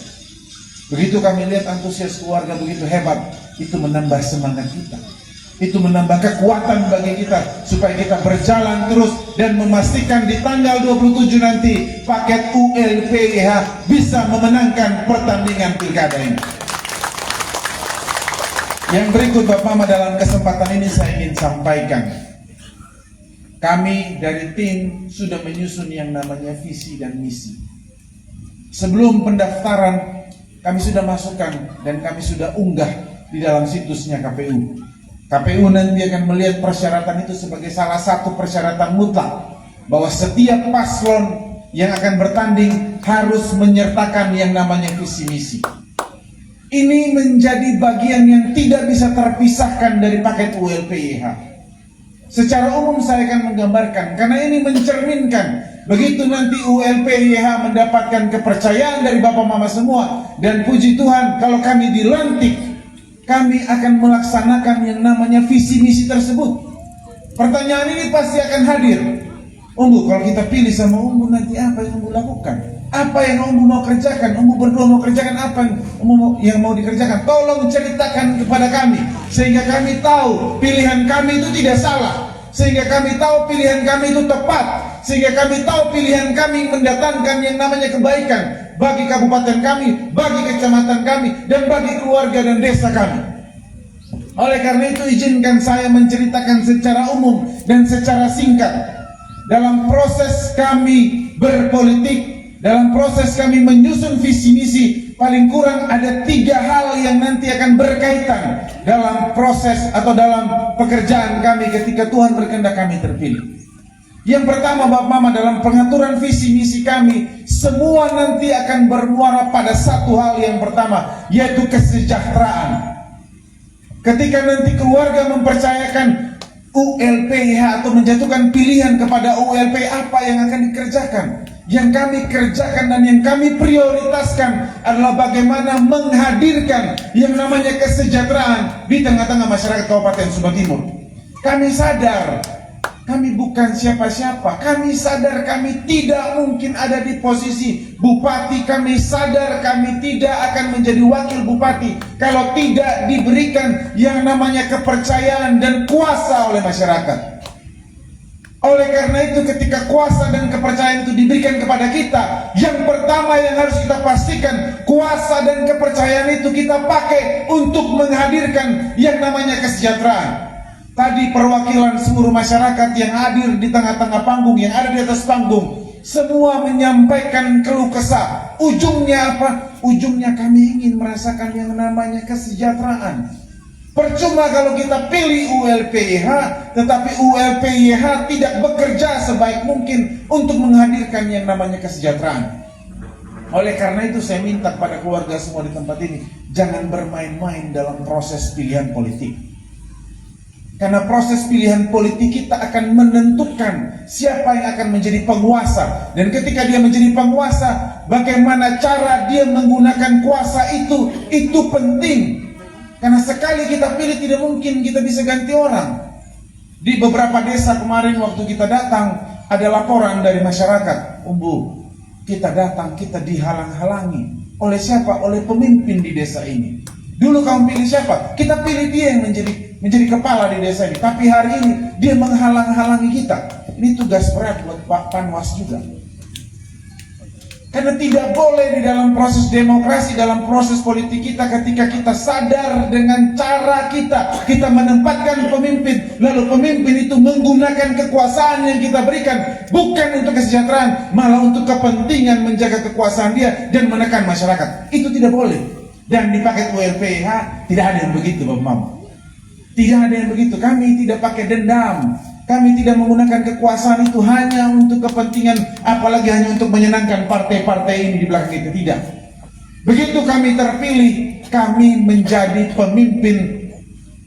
[SPEAKER 13] Begitu kami lihat antusias keluarga begitu hebat, itu menambah semangat kita, itu menambah kekuatan bagi kita supaya kita berjalan terus dan memastikan di tanggal 27 nanti paket ULPIH bisa memenangkan pertandingan pilkada ini. Yang berikut Bapak Mama, dalam kesempatan ini saya ingin sampaikan, kami dari tim sudah menyusun yang namanya visi dan misi. Sebelum pendaftaran kami sudah masukkan dan kami sudah unggah di dalam situsnya KPU. KPU nanti akan melihat persyaratan itu sebagai salah satu persyaratan mutlak bahwa setiap paslon yang akan bertanding harus menyertakan yang namanya visi misi. Ini menjadi bagian yang tidak bisa terpisahkan dari paket ULPIH. Secara umum saya akan menggambarkan, karena ini mencerminkan begitu nanti ULPIH mendapatkan kepercayaan dari Bapak Mama semua, dan puji Tuhan kalau kami dilantik, kami akan melaksanakan yang namanya visi misi tersebut. Pertanyaan ini pasti akan hadir. Umbu, kalau kita pilih sama Umbu nanti apa yang Umbu lakukan? Apa yang Umbu mau kerjakan? Umbu berdua mau kerjakan apa yang mau dikerjakan? Tolong ceritakan kepada kami sehingga kami tahu pilihan kami itu tidak salah, sehingga kami tahu pilihan kami itu tepat, sehingga kami tahu pilihan kami mendatangkan yang namanya kebaikan bagi kabupaten kami, bagi kecamatan kami, dan bagi keluarga dan desa kami. Oleh karena itu izinkan saya menceritakan secara umum dan secara singkat dalam proses kami berpolitik. Dalam proses kami menyusun visi misi, paling kurang ada 3 hal yang nanti akan berkaitan dalam proses atau dalam pekerjaan kami ketika Tuhan berkehendak kami terpilih. Yang pertama Bapak Mama, dalam pengaturan visi misi kami, semua nanti akan bermuara pada satu hal yang pertama, yaitu kesejahteraan. Ketika nanti keluarga mempercayakan ULPIH atau menjatuhkan pilihan kepada ULP, apa yang akan dikerjakan? Yang kami kerjakan dan yang kami prioritaskan adalah bagaimana menghadirkan yang namanya kesejahteraan di tengah-tengah masyarakat Kabupaten Sumba Timur. Kami sadar kami bukan siapa-siapa. Kami sadar kami tidak mungkin ada di posisi bupati. Kami sadar kami tidak akan menjadi wakil bupati kalau tidak diberikan yang namanya kepercayaan dan kuasa oleh masyarakat. Oleh karena itu ketika kuasa dan kepercayaan itu diberikan kepada kita, yang pertama yang harus kita pastikan, kuasa dan kepercayaan itu kita pakai untuk menghadirkan yang namanya kesejahteraan. Tadi perwakilan seluruh masyarakat yang hadir di tengah-tengah panggung, yang ada di atas panggung, semua menyampaikan keluh kesah. Ujungnya apa? Ujungnya kami ingin merasakan yang namanya kesejahteraan. Percuma kalau kita pilih ULPYH, tetapi ULPYH tidak bekerja sebaik mungkin untuk menghadirkan yang namanya kesejahteraan. Oleh karena itu saya minta kepada keluarga semua di tempat ini, jangan bermain-main dalam proses pilihan politik. Karena proses pilihan politik kita akan menentukan siapa yang akan menjadi penguasa. Dan ketika dia menjadi penguasa, bagaimana cara dia menggunakan kuasa itu penting. Karena sekali kita pilih tidak mungkin kita bisa ganti orang. Di beberapa desa kemarin waktu kita datang, ada laporan dari masyarakat, "Umbu, kita datang, kita dihalang-halangi." Oleh siapa? Oleh pemimpin di desa ini. Dulu kamu pilih siapa? Kita pilih dia yang menjadi kepala di desa ini. Tapi hari ini dia menghalang-halangi kita. Ini tugas berat buat Pak Panwas juga. Karena tidak boleh di dalam proses demokrasi, dalam proses politik kita, ketika kita sadar dengan cara kita menempatkan pemimpin, lalu pemimpin itu menggunakan kekuasaan yang kita berikan bukan untuk kesejahteraan, malah untuk kepentingan menjaga kekuasaan dia dan menekan masyarakat. Itu tidak boleh. Dan di paket ULPYH tidak ada yang begitu, Bapak Mama. Tidak ada yang begitu. Kami tidak pakai dendam. Kami tidak menggunakan kekuasaan itu hanya untuk kepentingan, apalagi hanya untuk menyenangkan partai-partai ini di belakang kita. Tidak. Begitu kami terpilih, kami menjadi pemimpin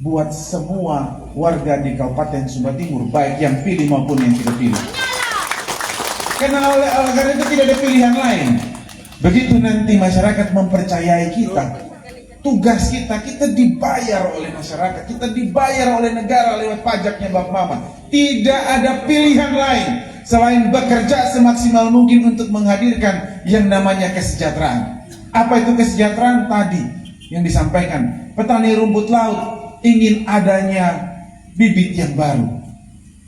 [SPEAKER 13] buat semua warga di Kabupaten Sumba Timur, baik yang pilih maupun yang tidak pilih. Karena oleh karena itu tidak ada pilihan lain. Begitu nanti masyarakat mempercayai kita, tugas kita dibayar oleh masyarakat, kita dibayar oleh negara lewat pajaknya Bapak Mama. Tidak ada pilihan lain selain bekerja semaksimal mungkin untuk menghadirkan yang namanya kesejahteraan. Apa itu kesejahteraan? Tadi yang disampaikan, petani rumput laut ingin adanya bibit yang baru.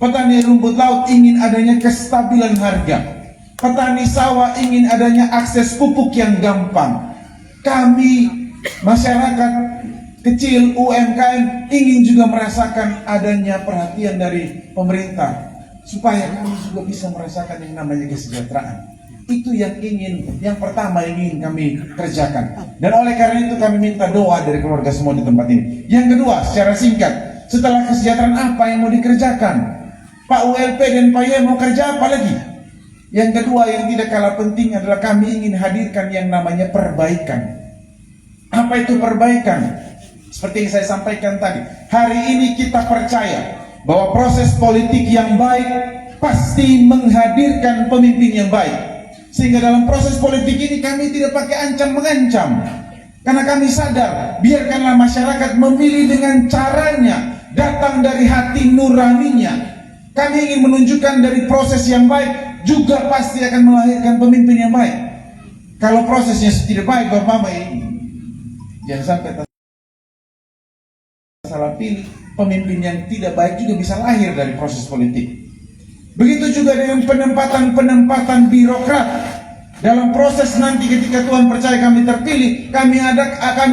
[SPEAKER 13] Petani rumput laut ingin adanya kestabilan harga. Petani sawah ingin adanya akses pupuk yang gampang. Kami masyarakat kecil, UMKM ingin juga merasakan adanya perhatian dari pemerintah supaya kami juga bisa merasakan yang namanya kesejahteraan. Itu yang pertama yang ingin kami kerjakan. Dan oleh karena itu kami minta doa dari keluarga semua di tempat ini. Yang kedua, secara singkat, setelah kesejahteraan apa yang mau dikerjakan? Pak ULP dan Pak Yai mau kerja apa lagi? Yang kedua yang tidak kalah penting adalah kami ingin hadirkan yang namanya perbaikan. Apa itu perbaikan? Seperti yang saya sampaikan tadi, hari ini kita percaya bahwa proses politik yang baik pasti menghadirkan pemimpin yang baik. Sehingga dalam proses politik ini kami tidak pakai ancam-mengancam. Karena kami sadar, biarkanlah masyarakat memilih dengan caranya, datang dari hati nuraninya. Kami ingin menunjukkan dari proses yang baik juga pasti akan melahirkan pemimpin yang baik. Kalau prosesnya tidak baik, Bapak Mama, jangan sampai salah pilih, pemimpin yang tidak baik juga bisa lahir dari proses politik. Begitu juga dengan penempatan birokrat. Dalam proses nanti ketika Tuhan percaya kami terpilih, kami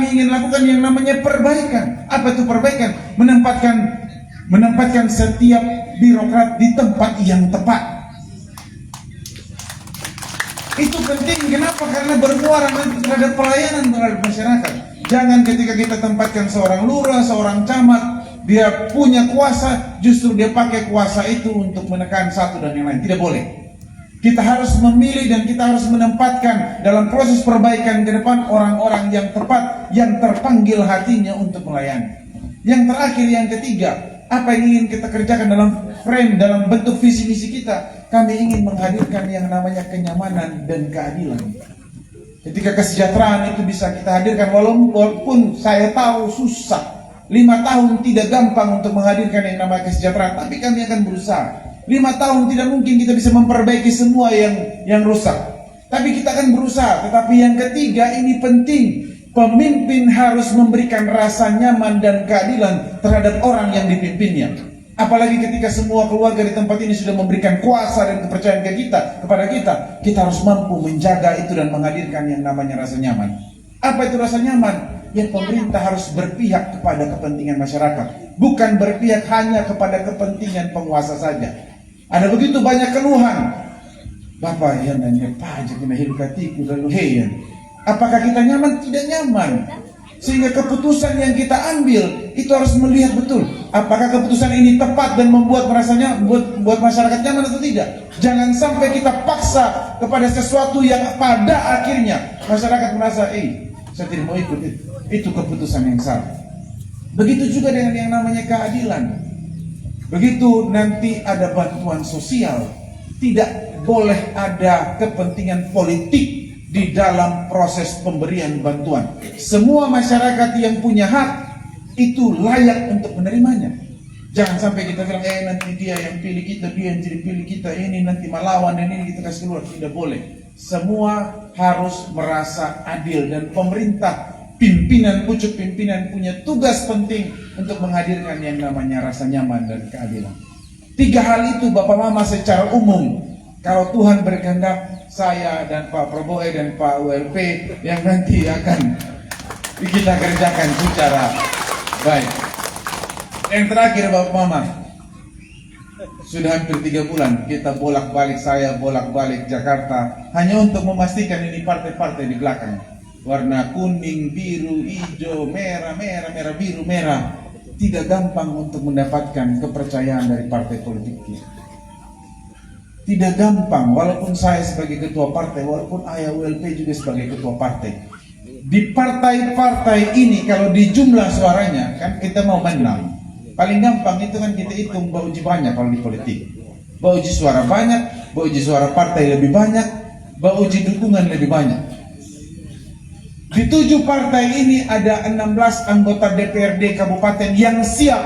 [SPEAKER 13] ingin lakukan yang namanya perbaikan. Apa itu perbaikan? Menempatkan setiap birokrat di tempat yang tepat. Itu penting. Kenapa? Karena bermuara nanti terhadap pelayanan terhadap masyarakat. Jangan ketika kita tempatkan seorang lurah, seorang camat, dia punya kuasa, justru dia pakai kuasa itu untuk menekan satu dan yang lain. Tidak boleh. Kita harus memilih dan kita harus menempatkan dalam proses perbaikan ke depan orang-orang yang tepat, yang terpanggil hatinya untuk melayani. Yang terakhir, yang ketiga, apa yang ingin kita kerjakan dalam frame, dalam bentuk visi misi kita? Kami ingin menghadirkan yang namanya kenyamanan dan keadilan. Ketika kesejahteraan itu bisa kita hadirkan, walaupun saya tahu susah, 5 tahun tidak gampang untuk menghadirkan yang namanya kesejahteraan, tapi kami akan berusaha. 5 tahun tidak mungkin kita bisa memperbaiki semua yang rusak, tapi kita akan berusaha. Tetapi yang ketiga ini penting, pemimpin harus memberikan rasa nyaman dan keadilan terhadap orang yang dipimpinnya. Apalagi ketika semua keluarga di tempat ini sudah memberikan kuasa dan kepercayaan kepada kita harus mampu menjaga itu dan menghadirkan yang namanya rasa nyaman. Apa itu rasa nyaman? Ya, pemerintah harus berpihak kepada kepentingan masyarakat, bukan berpihak hanya kepada kepentingan penguasa saja. Ada begitu banyak keluhan. Bapak yang nanya pajak kena hilkatiku lalu heyan. Apakah kita nyaman? Tidak nyaman. Sehingga keputusan yang kita ambil itu harus melihat betul apakah keputusan ini tepat dan membuat buat masyarakat nyaman atau tidak. Jangan sampai kita paksa kepada sesuatu yang pada akhirnya masyarakat merasa saya tidak mau ikut itu keputusan yang salah. Begitu juga dengan yang namanya keadilan. Begitu nanti ada bantuan sosial, tidak boleh ada kepentingan politik di dalam proses pemberian bantuan. Semua masyarakat yang punya hak itu layak untuk menerimanya. Jangan sampai kita bilang nanti dia yang pilih kita, dia yang jadi pilih kita, ini nanti melawan dan ini kita kasih keluar. Tidak boleh. Semua harus merasa adil dan pemerintah, pucuk pimpinan punya tugas penting untuk menghadirkan yang namanya rasa nyaman dan keadilan. 3 hal itu Bapak Mama secara umum, kalau Tuhan berkehendak, saya dan Pak Prabowo dan Pak ULP yang nanti akan kita kerjakan secara baik. Yang terakhir Bapak Mama, sudah hampir 3 bulan kita saya bolak-balik Jakarta hanya untuk memastikan ini partai-partai di belakang, warna kuning, biru, hijau, merah, biru, merah, tidak gampang untuk mendapatkan kepercayaan dari partai politik kita. Tidak gampang, walaupun saya sebagai ketua partai, walaupun ayah ULP juga sebagai ketua partai. Di partai-partai ini kalau di jumlah suaranya, kan kita mau menang. Paling gampang itu kan kita hitung bauji banyak kalau di politik. Bauji suara banyak, bauji suara partai lebih banyak, bauji dukungan lebih banyak. Di 7 partai ini ada 16 anggota DPRD kabupaten yang siap,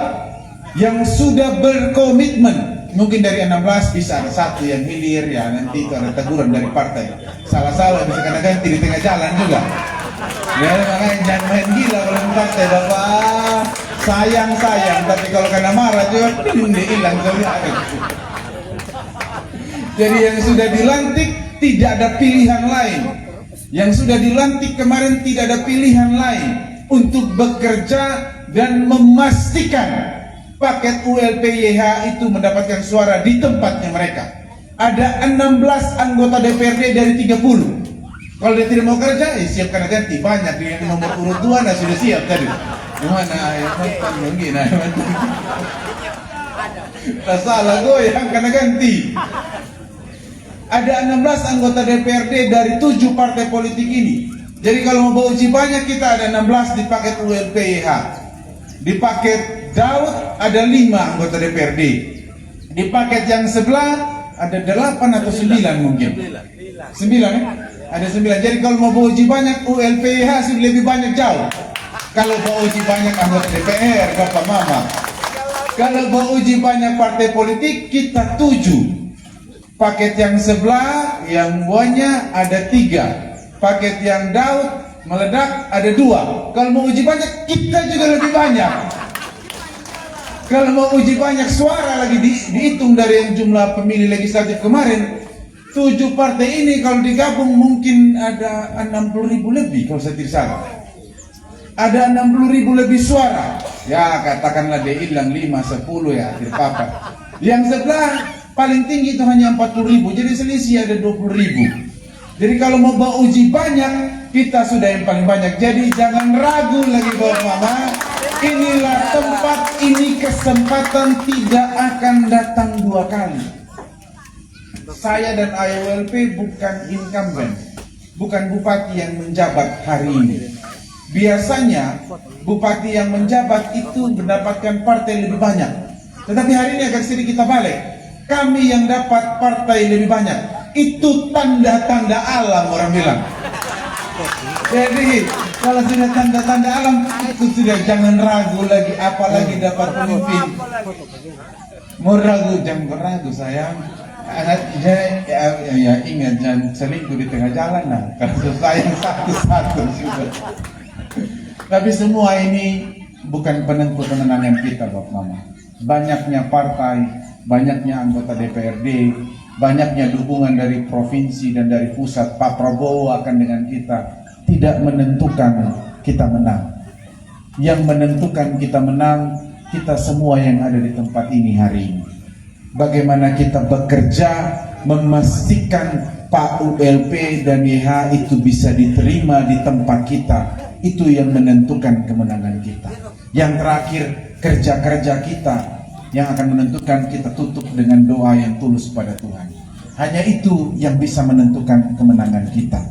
[SPEAKER 13] yang sudah berkomitmen. Mungkin dari 16 bisa ada 1 yang hilir, ya nanti itu ada teguran dari partai. Salah-salah bisa kena ganti di tengah jalan juga. Ya makanya jangan main gila kalau di partai Bapak. Sayang, tapi kalau kena marah juga hilang semua. Jadi yang sudah dilantik tidak ada pilihan lain. Yang sudah dilantik kemarin tidak ada pilihan lain untuk bekerja dan memastikan paket ULPYH itu mendapatkan suara di tempatnya mereka. Ada 16 anggota DPRD dari 30. Kalau dia tidak mau kerja, siapkan ganti. Banyak di nomor urut 2 sudah siap tadi. Gimana ayah mantan mungkin ayah mantan. Tak salah goyang karena ganti. Ada 16 anggota DPRD dari 7 partai politik ini. Jadi kalau mau uji banyak kita ada 16 di paket ULPYH. Di paket Daud ada 5 anggota DPRD. Di paket yang sebelah ada 8 atau 9 mungkin. 9 ya? Ada 9. Jadi kalau mau uji banyak ULPYH sudah lebih banyak jauh. Kalau mau uji banyak anggota DPR, Bapak Mama. Kalau mau uji banyak partai politik kita 7. Paket yang sebelah yang buahnya ada 3. Paket yang Daud meledak ada 2. Kalau mau uji banyak kita juga lebih banyak. Kalau mau uji banyak suara lagi dihitung dari yang jumlah pemilih legislatif kemarin, 7 partai ini kalau digabung mungkin ada 60.000 lebih kalau saya tidak salah. Ada 60.000 lebih suara. Ya katakanlah dia hilang 5-10 ya tidak apa-apa. Yang sebelah paling tinggi itu hanya 40.000, jadi selisih ada 20.000. Jadi kalau mau bawa uji banyak, kita sudah yang paling banyak. Jadi jangan ragu lagi Bapak Mama. Inilah tempat, ini kesempatan tidak akan datang 2 kali. Saya dan AYWLP bukan incumbent, bukan bupati yang menjabat hari ini. Biasanya bupati yang menjabat itu mendapatkan partai lebih banyak. Tetapi hari ini akan sedikit kita balik. Kami yang dapat partai lebih banyak. Itu tanda-tanda alam orang bilang. Jadi kalau sudah tanda-tanda alam itu sudah jangan ragu lagi, apalagi dapat pemimpin. Mau ragu jangan ragu sayang. Ya ingat jangan selingkuh di tengah jalan nah. Karena sayang satu-satu sudah. Tapi semua ini bukan penentu kemenangan kita Bapak Mama. banyaknya partai, banyaknya anggota DPRD, banyaknya dukungan dari provinsi dan dari pusat, Pak Prabowo akan dengan kita, tidak menentukan kita menang. Yang menentukan kita menang, kita semua yang ada di tempat ini hari ini. Bagaimana kita bekerja memastikan Pak ULP dan YH itu bisa diterima di tempat kita, itu yang menentukan kemenangan kita. Yang terakhir, kerja-kerja kita yang akan menentukan kita tutup dengan doa yang tulus pada Tuhan. Hanya itu yang bisa menentukan kemenangan kita.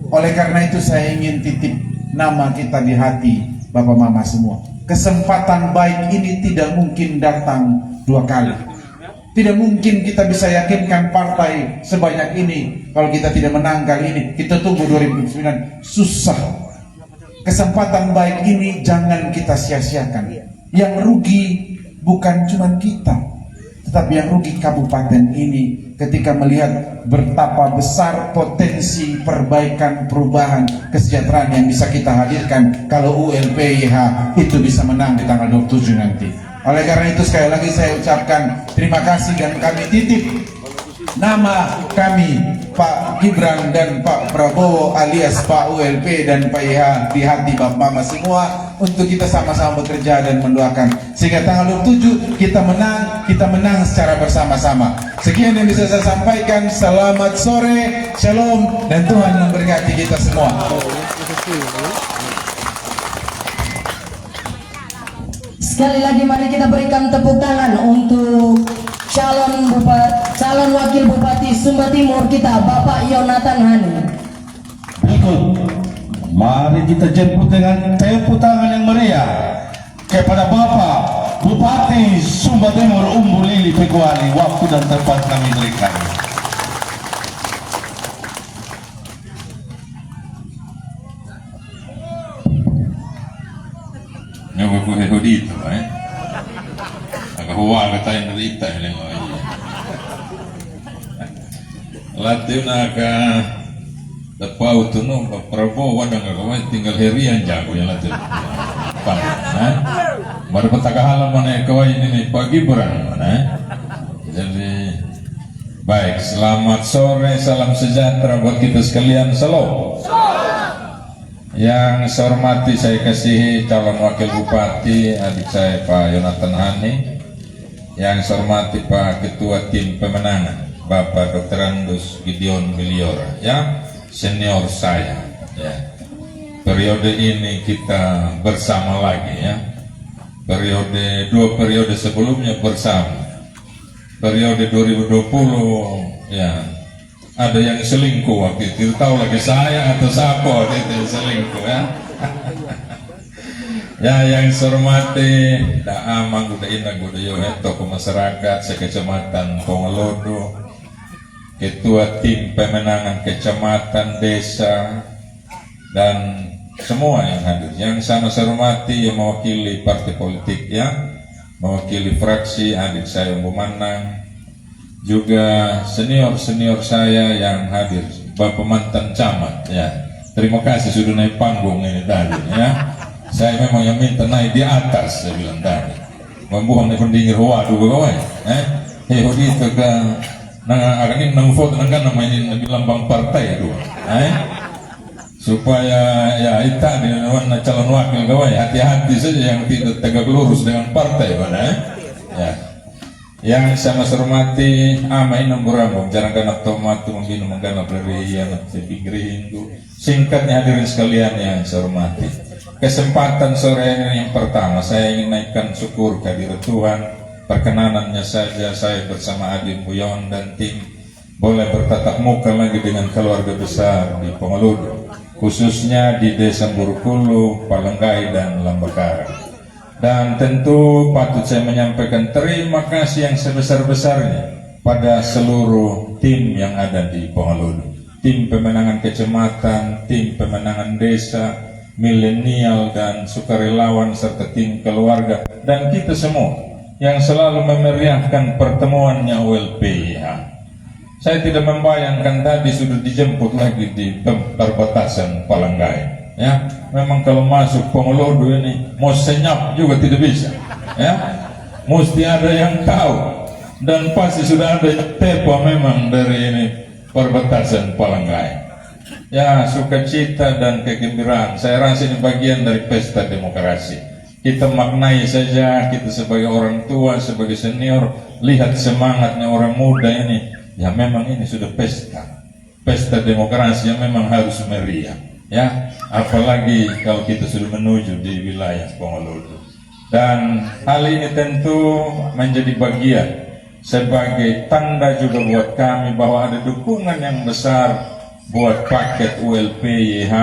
[SPEAKER 13] Oleh karena itu saya ingin titip nama kita di hati Bapak Mama semua. Kesempatan baik ini tidak mungkin datang dua kali. Tidak mungkin kita bisa yakinkan partai sebanyak ini kalau kita tidak menang kali ini. Kita tunggu 2009, susah. Kesempatan baik ini jangan kita sia-siakan. Yang rugi bukan cuma kita, tetapi yang rugi kabupaten ini ketika melihat betapa besar potensi perbaikan, perubahan, kesejahteraan yang bisa kita hadirkan kalau ULP-YH itu bisa menang di tanggal 27 nanti. Oleh karena itu sekali lagi saya ucapkan terima kasih dan kami titip nama kami Pak Gibran dan Pak Prabowo alias Pak ULP dan Pak YH di hati Bapak Mama semua untuk kita sama-sama bekerja dan mendoakan sehingga tanggal 27 kita menang secara bersama-sama. Sekian yang bisa saya sampaikan. Selamat sore, shalom, dan Tuhan memberkati kita semua.
[SPEAKER 7] Sekali lagi mari kita berikan tepuk tangan untuk calon wakil Bupati Sumba Timur kita, Bapak Yonatan Hani.
[SPEAKER 10] Berikut, mari kita jemput dengan tepuk tangan yang meriah kepada Bapak Bupati Sumba Timur Umbu Lili Pekuali. Waktu dan tempat kami berikan.
[SPEAKER 14] Nyoba ko heho dito, nakahuwaga tayo na dito, Latih naga tapau tu no Prabowo wadang kawai tinggal herian jago yang latih. Baru petaka halam mana kawai ini Pak Gibran mana. Jadi baik, selamat sore, salam sejahtera buat kita sekalian. Salam. Yang saya hormati saya kasihi calon wakil bupati adik saya Pak Yonatan Hani. Yang saya hormati Pak Ketua Tim Pemenangan Bapak Dr. Andus Gideon Miliora, ya senior saya. Ya. Periode ini kita bersama lagi ya. Dua periode sebelumnya bersama. Periode 2020 ya. Ada yang selingkuh waktu itu, tahu lagi saya atau siapa waktu itu yang selingkuh ya. Ya yang saya hormati Daamang Guda Indah Guda Yohe, tokoh masyarakat sekecamatan Pongolodo, Ketua Tim Pemenangan Kecamatan, Desa, dan semua yang hadir. Yang sama saya hormati yang mewakili partai politik ya, mewakili fraksi adik saya Umbu Manang, juga senior-senior saya yang hadir, Bapak mantan camat ya. Terima kasih sudah naik panggung ini tadi ya. Saya memang yang minta naik di atas, saya bilang tadi. Membuang di pendingin waduh kawan. Itu ke akan ini nang foto nang kan namanya di lambang partai itu. Supaya ya itu di mana calon wakil kawan hati-hati saja yang tidak tegak lurus dengan partai mana ya. Yang sama hormati amain nomboramo jarang kan tomat membina menggana berian sepinggirin itu singkatnya hadirin sekalian yang saya hormati. Kesempatan sore ini yang pertama saya ingin naikkan syukur kehadirat Tuhan. Perkenanannya saja saya bersama Adi Buyon dan tim boleh bertatap muka lagi dengan keluarga besar di Pongolodo, khususnya di Desa Burukulu, Palenggai dan Lambakara. Dan tentu patut saya menyampaikan terima kasih yang sebesar-besarnya pada seluruh tim yang ada di Pongolodo. Tim pemenangan kecamatan, tim pemenangan desa, milenial dan sukarelawan serta tim keluarga dan kita semua yang selalu memeriahkan pertemuannya ULP ya. Saya tidak membayangkan tadi sudah dijemput lagi di perbatasan Palenggai. Ya, memang kalau masuk Pongolodo ini mau senyap juga tidak bisa. Ya, mesti ada yang tahu, dan pasti sudah ada yang tepa memang dari ini perbatasan Palanggai. Ya, sukacita dan kegembiraan, saya rasa ini bagian dari pesta demokrasi. Kita maknai saja, kita sebagai orang tua, sebagai senior, lihat semangatnya orang muda ini. Ya memang ini sudah pesta demokrasi yang memang harus meriah. Ya, apalagi kalau kita sudah menuju di wilayah Pongolodo. Dan hal ini tentu menjadi bagian sebagai tanda juga buat kami bahwa ada dukungan yang besar buat paket ULP-YH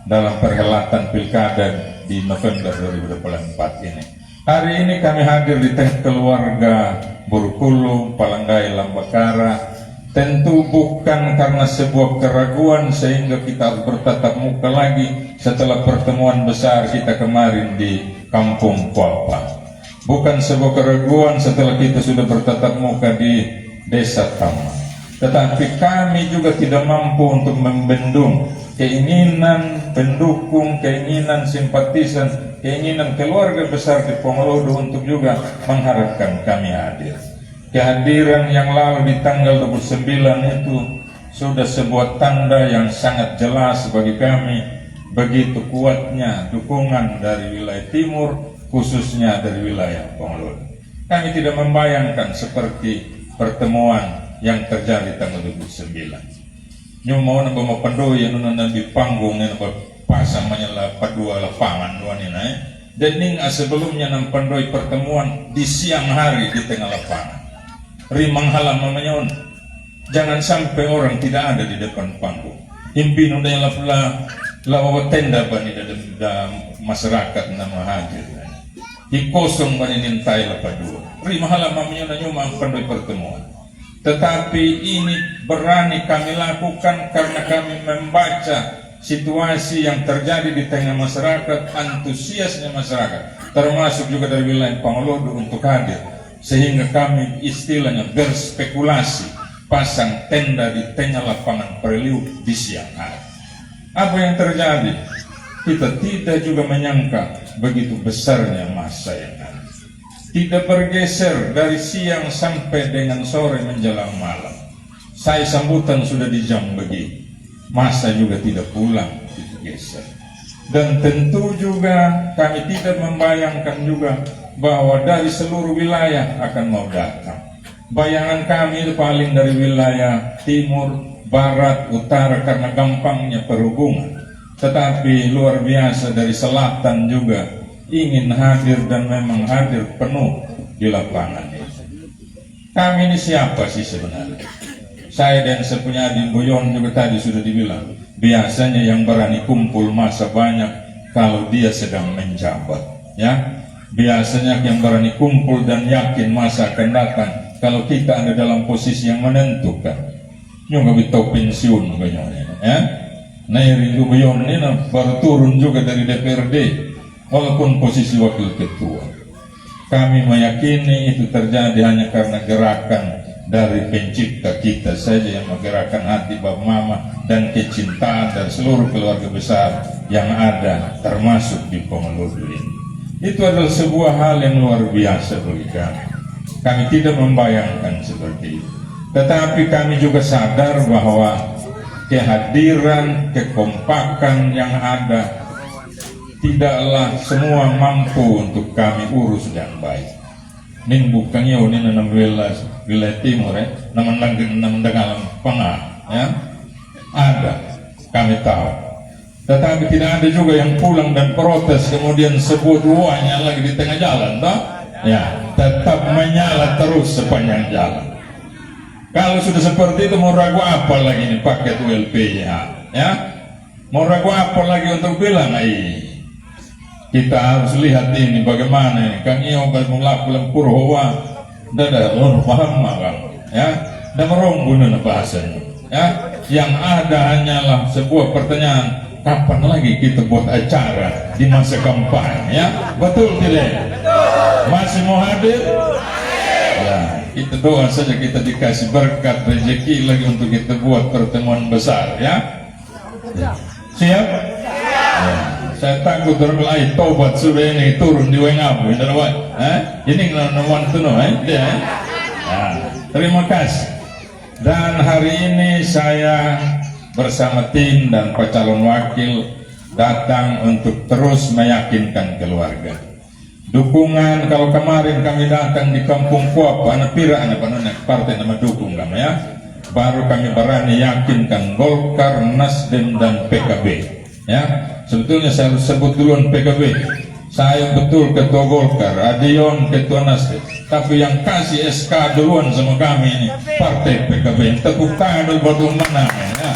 [SPEAKER 14] dalam perhelatan pilkada di November 2024 ini. Hari ini kami hadir di tengah keluarga Burukulu, Palanggai, Lambakara. Tentu bukan karena sebuah keraguan sehingga kita harus bertatap muka lagi setelah pertemuan besar kita kemarin di Kampung Kuapa. Bukan sebuah keraguan setelah kita sudah bertatap muka di Desa Taman. Tetapi kami juga tidak mampu untuk membendung keinginan pendukung, keinginan simpatisan, keinginan keluarga besar di Pongolodo untuk juga mengharapkan kami hadir. Kehadiran yang lalu di tanggal 29 itu sudah sebuah tanda yang sangat jelas bagi kami, begitu kuatnya dukungan dari wilayah timur, khususnya dari wilayah Pongolodo. Kami tidak membayangkan seperti pertemuan yang terjadi tanggal 29. Nyo mau nambah mau pendoi yang nunang di panggung yang pasang menyala padua lapangan dua nina. Dan ning sebelumnya nang pendoi pertemuan di siang hari di tengah lapangan. Rimang halam menyon. Jangan sampai orang tidak ada di depan panggung. Himpin udah yang lawa tenda bani dalam masyarakat nama hadir. Dikosong bani nintai lapadua. Rimang halam menyon nyuma pendoi pertemuan. Tetapi ini berani kami lakukan karena kami membaca situasi yang terjadi di tengah masyarakat, antusiasnya masyarakat, termasuk juga dari wilayah Pongolodo untuk hadir, sehingga kami istilahnya berspekulasi pasang tenda di tengah lapangan Preliu di siang hari. Apa yang terjadi? Kita tidak juga menyangka begitu besarnya massa yang ada. Tidak bergeser dari siang sampai dengan sore menjelang malam. Saya sambutan sudah di jam begini. Masa juga tidak pulang, tidak geser. Dan tentu juga kami tidak membayangkan juga bahwa dari seluruh wilayah akan mau datang. Bayangan kami itu paling dari wilayah timur, barat, utara karena gampangnya perhubungan. Tetapi luar biasa dari selatan juga ingin hadir dan memang hadir penuh di lapangan itu. Kami ini siapa sih sebenarnya? Saya dan saya punya adik Boyon juga tadi sudah dibilang, biasanya yang berani kumpul masa banyak kalau dia sedang menjabat, ya. Biasanya yang berani kumpul dan yakin masa akan datang kalau kita ada dalam posisi yang menentukan. Nyoba bitau pensiun Boyon, ya. Nairi Boyon ini baru turun juga dari DPRD. Walaupun posisi wakil ketua, kami meyakini itu terjadi hanya karena gerakan dari pencipta kita saja yang menggerakkan hati Bapak Mama dan kecintaan dari seluruh keluarga besar yang ada termasuk di Pongolodo ini. Itu adalah sebuah hal yang luar biasa bagi kami. Kami tidak membayangkan seperti itu. Tetapi kami juga sadar bahwa kehadiran, kekompakan yang ada tidaklah semua mampu untuk kami urus dengan baik. Ning bukan ya ini enam wilayah timur ya, namun dalam pengah ya ada kami tahu. Tetapi tidak ada juga yang pulang dan protes kemudian sebut duanya lagi di tengah jalan, toh? Ya tetap menyala terus sepanjang jalan. Kalau sudah seperti itu mau ragu apa lagi ini paket ULP-nya, ya? Mau ragu apa lagi untuk bilang kita harus lihat ini bagaimana ini Kang Iyo bermulakukan purhowa dada lor paham Kang ya dan meronggun bahasanya ya yang ada hanyalah sebuah pertanyaan kapan lagi kita buat acara di masa kampanye ya betul tidak masih mau hadir ya kita doa saja kita dikasih berkat rezeki lagi untuk kita buat pertemuan besar ya siap ya. Saya takut terlalu tobat sudah ini turun di Wengapu, ini ngelawan tuh, dia. Nah, terima kasih. Dan hari ini saya bersama tim dan Pak calon wakil datang untuk terus meyakinkan keluarga. Dukungan kalau kemarin kami datang di Kampung Kuap, anak pira, anak partai nama dukung kami ya. Baru kami berani yakinkan Golkar, Nasdem dan PKB. Ya, sebetulnya saya harus sebut duluan PKB. Saya betul ketua Golkar, Adion ketua Nasdem. Tapi yang kasih SK duluan sama kami ini partai PKB. Tepuk tangan dulu buat menang ya.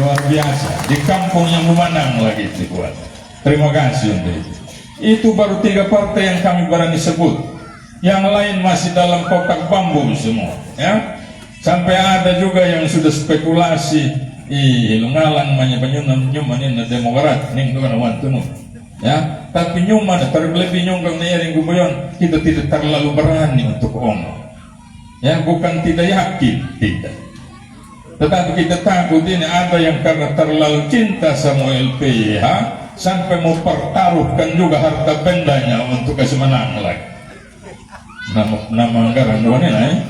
[SPEAKER 14] Luar biasa. Di kampung yang memenang lagi dibuat. Terima kasih untuk itu. Itu baru 3 partai yang kami berani sebut. Yang lain masih dalam kotak bambu semua. Ya, sampai ada juga yang sudah spekulasi. Lu ngalang nyuman ini Demokrat ning tuh awan tuh ya, tapi nyuman terlebih nyunggang nih gubayon kita tidak terlalu berani untuk omong ya, bukan tidak yakin, tidak, tetapi kita takut ini ada yang karena terlalu cinta sama LPH sampai mau pertaruhkan juga harta bendanya untuk kasih menang lagi. Nama anggaran doang ini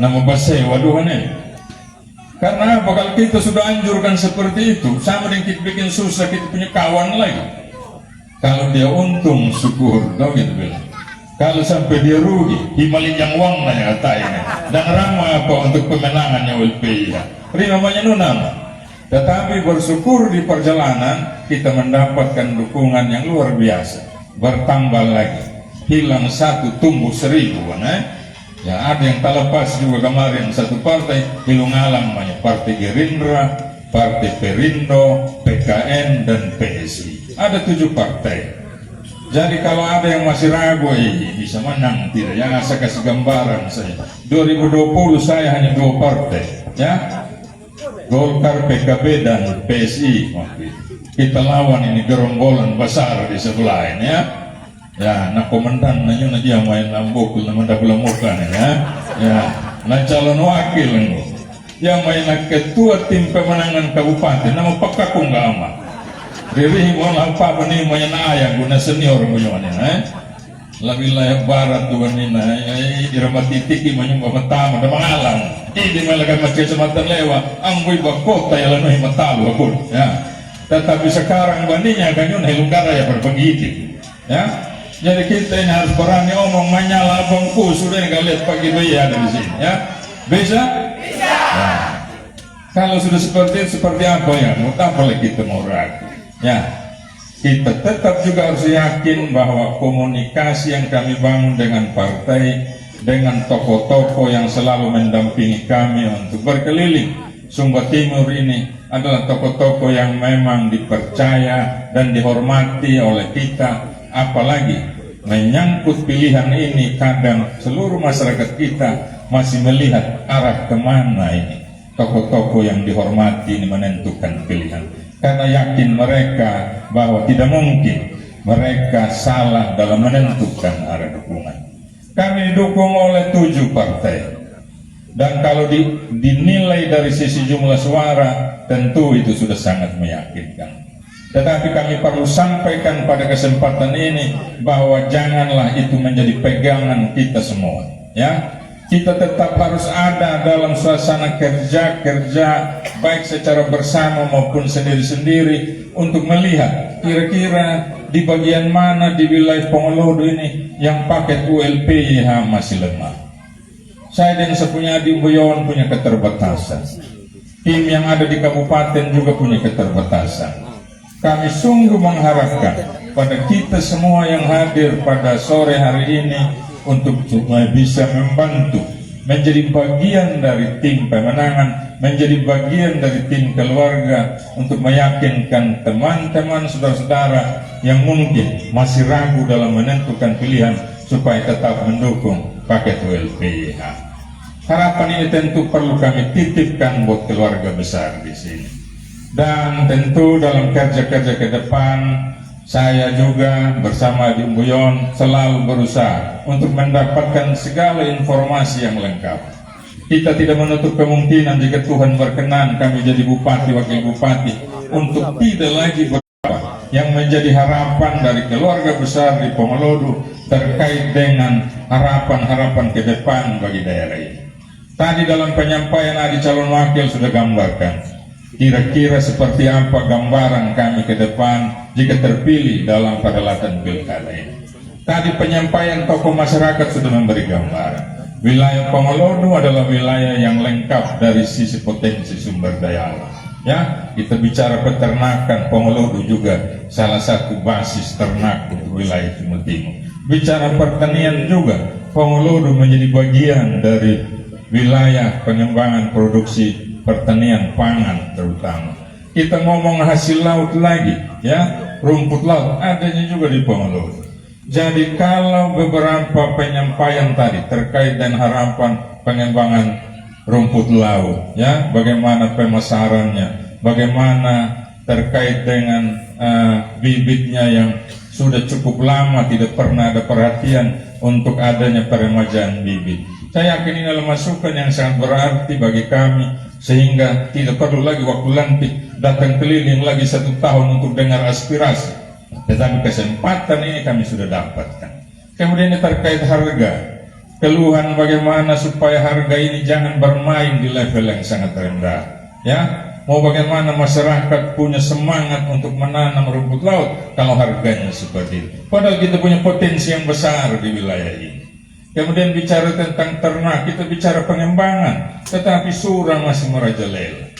[SPEAKER 14] nama basewa doang ini. Karena apa? Kalau kita sudah anjurkan seperti itu, sama dengan kita bikin susah, kita punya kawan lagi. Kalau dia untung, syukur, tau gitu bilang. Kalau sampai dia rugi, himalin yang uang nanya katanya. Dan ramah apa untuk pemenangannya LPI. Ini namanya nunama. Tetapi bersyukur di perjalanan, kita mendapatkan dukungan yang luar biasa. Bertambah lagi. Hilang 1, tumbuh 1000. Ya, ada yang tak lepas juga kemarin satu partai Hilung Alam namanya Partai Gerindra, Partai Perindo, PKN dan PSI. Ada 7 partai. Jadi kalau ada yang masih ragu bisa menang tidak, ya saya kasih gambaran saya. 2020 saya hanya 2 partai, ya. Golkar, PKB dan PSI. Kita lawan ini gerombolan besar di sebelah ini ya. Ya, nak komandan nanya dia main lambok nama dalam muka ya, nak calon wakil yang main ketua tim pemenangan kabupaten nama Pakakung Gama. Riri mau apa nih main ayah guna senior punya wilayah barat tuan ini irama titik menyumbang pertama dan mengalang. Ini melakukan macam sematan lewat, ambui bakota yang lalu matalu pun ya. Tetapi sekarang bandingnya kan yun helungkara ya berbagi ya. Jadi kita ini harus berani omong menyala abangku sudah nggak lihat pagi bayi ada di sini ya, bisa? Bisa. Nah, kalau sudah seperti itu seperti apa ya? Mau apa lagi kita mau ragu? Ya, kita tetap juga harus yakin bahwa komunikasi yang kami bangun dengan partai, dengan tokoh-tokoh yang selalu mendampingi kami untuk berkeliling Sumba Timur ini adalah tokoh-tokoh yang memang dipercaya dan dihormati oleh kita. Apalagi menyangkut pilihan ini, kadang seluruh masyarakat kita masih melihat arah kemana ini tokoh-tokoh yang dihormati ini menentukan pilihan, karena yakin mereka bahwa tidak mungkin mereka salah dalam menentukan arah dukungan. Kami didukung oleh 7 partai, dan kalau dinilai dari sisi jumlah suara tentu itu sudah sangat meyakinkan. Tetapi kami perlu sampaikan pada kesempatan ini bahwa janganlah itu menjadi pegangan kita semua. Ya, kita tetap harus ada dalam suasana kerja baik secara bersama maupun sendiri-sendiri untuk melihat kira-kira di bagian mana di wilayah Pongolodo ini yang paket ULPIH masih lemah. Saya dan sepunya di Boyon punya keterbatasan. Tim yang ada di kabupaten juga punya keterbatasan. Kami sungguh mengharapkan pada kita semua yang hadir pada sore hari ini untuk supaya bisa membantu menjadi bagian dari tim pemenangan, menjadi bagian dari tim keluarga untuk meyakinkan teman-teman saudara-saudara yang mungkin masih ragu dalam menentukan pilihan supaya tetap mendukung paket ULPIH. Harapan ini tentu perlu kami titipkan buat keluarga besar di sini. Dan tentu dalam kerja-kerja ke depan saya juga bersama di Umbuyon selalu berusaha untuk mendapatkan segala informasi yang lengkap. Kita tidak menutup kemungkinan jika Tuhan berkenan kami jadi bupati, wakil bupati, untuk tidak lagi berapa yang menjadi harapan dari keluarga besar di Pomolodo terkait dengan harapan-harapan ke depan bagi daerah ini. Tadi dalam penyampaian adik calon wakil sudah gambarkan kira-kira seperti apa gambaran kami ke depan jika terpilih dalam perhelatan pilkada ini. Tadi penyampaian tokoh masyarakat sudah memberi gambaran. Wilayah Pomolodo adalah wilayah yang lengkap dari sisi potensi sumber daya alam. Ya, kita bicara peternakan, Pomolodo juga salah satu basis ternak untuk wilayah Timur Timur. Bicara pertanian juga, Pomolodo menjadi bagian dari wilayah pengembangan produksi pertanian pangan terutama. Kita ngomong hasil laut lagi, ya, rumput laut adanya juga di Pomolodo. Jadi kalau beberapa penyampaian tadi terkait dengan harapan pengembangan rumput laut, ya, bagaimana pemasarannya, bagaimana terkait dengan bibitnya yang sudah cukup lama tidak pernah ada perhatian untuk adanya peremajaan bibit. Saya yakin ini adalah masukan yang sangat berarti bagi kami sehingga tidak perlu lagi waktu lantik datang keliling lagi 1 tahun untuk dengar aspirasi. Tetapi kesempatan ini kami sudah dapatkan. Kemudian ini terkait harga, keluhan bagaimana supaya harga ini jangan bermain di level yang sangat rendah. Ya, mau bagaimana masyarakat punya semangat untuk menanam rumput laut kalau harganya seperti itu. Padahal kita punya potensi yang besar di wilayah ini. Kemudian bicara tentang ternak, kita bicara pengembangan, tetapi Sura masih merajalela.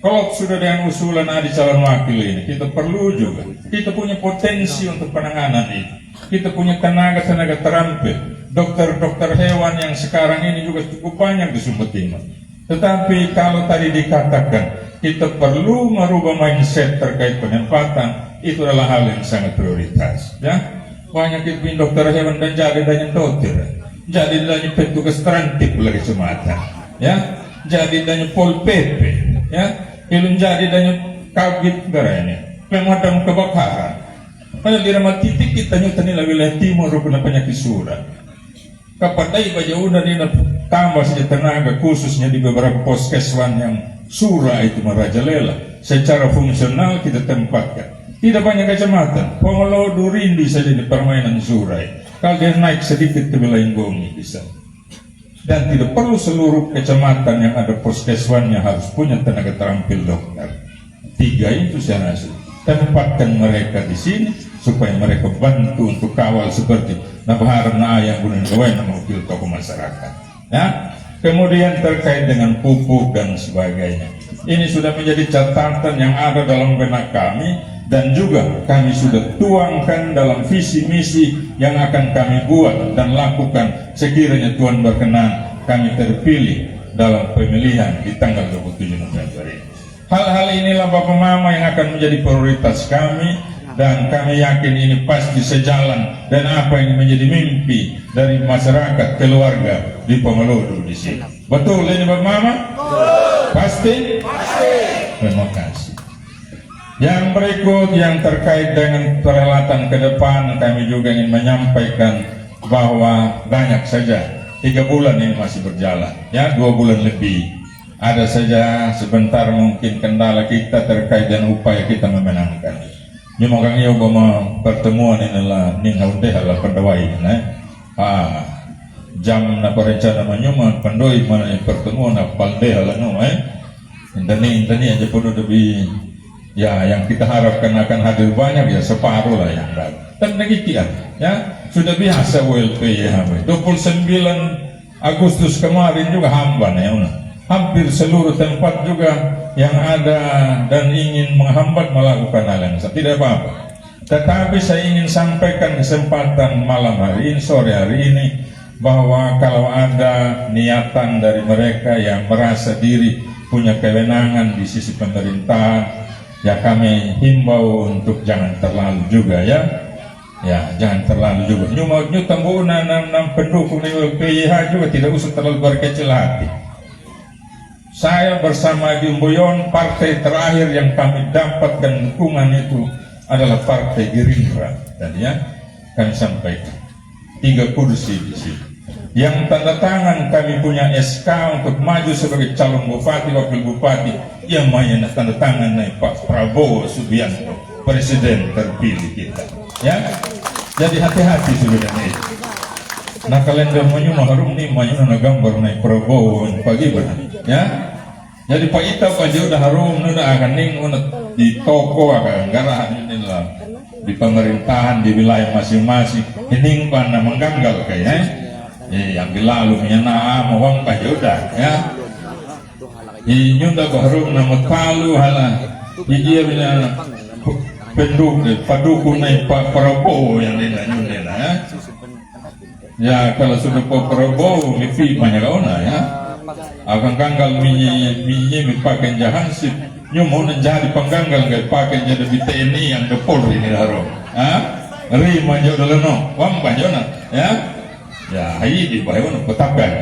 [SPEAKER 14] Kalau sudah dengan usulan adik calon wakil ini, kita perlu juga, kita punya potensi untuk penanganan itu. Kita punya tenaga-tenaga terampil, dokter-dokter hewan yang sekarang ini juga cukup banyak di Sumber Timur. Tetapi kalau tadi dikatakan, kita perlu merubah mindset terkait penempatan, itu adalah hal yang sangat prioritas. Ya, banyak itu dokter hewan dan jadi banyak dokter, jadi banyak petugas terantip lagi kecamatan, ya, jadi banyak pol pp, ya. Ilun jadi dan kabit ini pemadam kebakaran. Pada di ramah titik kita nyutani wilayah timur rupanya penyakit Sura. Kapadai baja udah ini tambah saja tenaga khususnya di beberapa puskeswan yang Sura itu merajalela. Secara fungsional kita tempatkan. Tidak banyak kecamatan. Pomolodo Rindi saja di permainan Sura. Kalau dia naik sedikit ke wilayah Gongi bisa. Dan tidak perlu seluruh kecamatan yang ada puskeswannya harus punya tenaga terampil dokter. 3 itu saya rasa. Tempatkan mereka di sini supaya mereka bantu untuk kawal seperti Nabahar Ayang Gunung Gawai mewakili tokoh masyarakat. Ya. Kemudian terkait dengan pupuk dan sebagainya. Ini sudah menjadi catatan yang ada dalam benak kami dan juga kami sudah tuangkan dalam visi misi yang akan kami buat dan lakukan sekiranya Tuhan berkenan kami terpilih dalam pemilihan di tanggal 27 November ini. Hal-hal inilah Bapak Mama yang akan menjadi prioritas kami dan kami yakin ini pasti sejalan dan apa yang menjadi mimpi dari masyarakat keluarga di Pomolodo di sini. Betul ini Bapak Mama? Pasti? Pasti. Terima kasih. Yang berikut yang terkait dengan perhelatan ke depan kami juga ingin menyampaikan bahwa banyak saja 3 bulan ini masih berjalan ya 2 bulan lebih ada saja sebentar mungkin kendala kita terkait dengan upaya kita memenangkan nyumagang iyo bahwa pertemuan inilah ning haunte hala pendawai jam na perencana menyuman pendoi mana pertemuan palde hala no intani aja pun lebih. Ya, yang kita harapkan akan hadir banyak ya separuh lah yang datang. Dan demikian, ya sudah biasa WLP ya. 29 Agustus kemarin juga hamban ya, hampir seluruh tempat juga yang ada dan ingin menghambat melakukan hal yang sama. Tidak apa-apa. Tetapi saya ingin sampaikan kesempatan malam hari ini, sore hari ini, bahwa kalau ada niatan dari mereka yang merasa diri punya kewenangan di sisi pemerintahan, ya kami himbau untuk jangan terlalu juga ya jangan terlalu juga nyutang enam pendukung PYH juga tidak usah terlalu berkecil hati. Saya bersama Jumboyon, partai terakhir yang kami dapatkan dukungan itu adalah Partai Gerindra dan ya kami sampaikan 3 kursi di sini yang tanda tangan kami punya SK untuk maju sebagai calon bupati, wakil bupati, yang main tanda tangan Pak Prabowo Subianto, presiden terpilih kita. Ya, jadi hati-hati sudah ini. Nah kalender menyuma harum nih, menyuma gambar naik Prabowo pagi benar. Ya, jadi Pak Ita Pak udah harum, udah akan ning di toko akan garahan ini lah, di pemerintahan di wilayah masing-masing. Ini mana mengganggal kayaknya. Yang lalu menyana mawang pajuda ya inyunda baharum nama palu hala dia punya pendukung naik Pak Prabowo yang nyunda ya. Ya kalau sudah Pak Prabowo mipi banyak ona ya akan ganggal minyi pakai jahansip nyumun jadi pengganggal gak pakai jadi TNI yang ke Polri ini harum rima jodoh leno wang pajona ya. Ya, ini bagaimana petapkan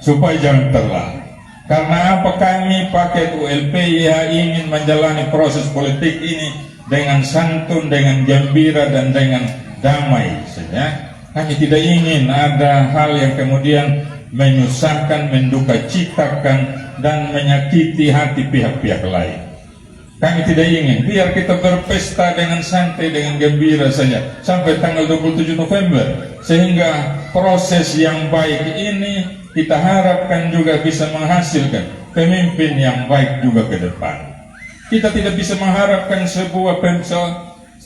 [SPEAKER 14] supaya jangan terlalu. Karena apa kami pakai ULPYH ingin menjalani proses politik ini dengan santun, dengan gembira dan dengan damai saja. Kami tidak ingin ada hal yang kemudian menyusahkan, menduka citakan dan menyakiti hati pihak-pihak lain. Kami tidak ingin, biar kita berpesta dengan santai, dengan gembira saja sampai tanggal 27 November. Sehingga proses yang baik ini kita harapkan juga bisa menghasilkan pemimpin yang baik juga ke depan. Kita tidak bisa mengharapkan sebuah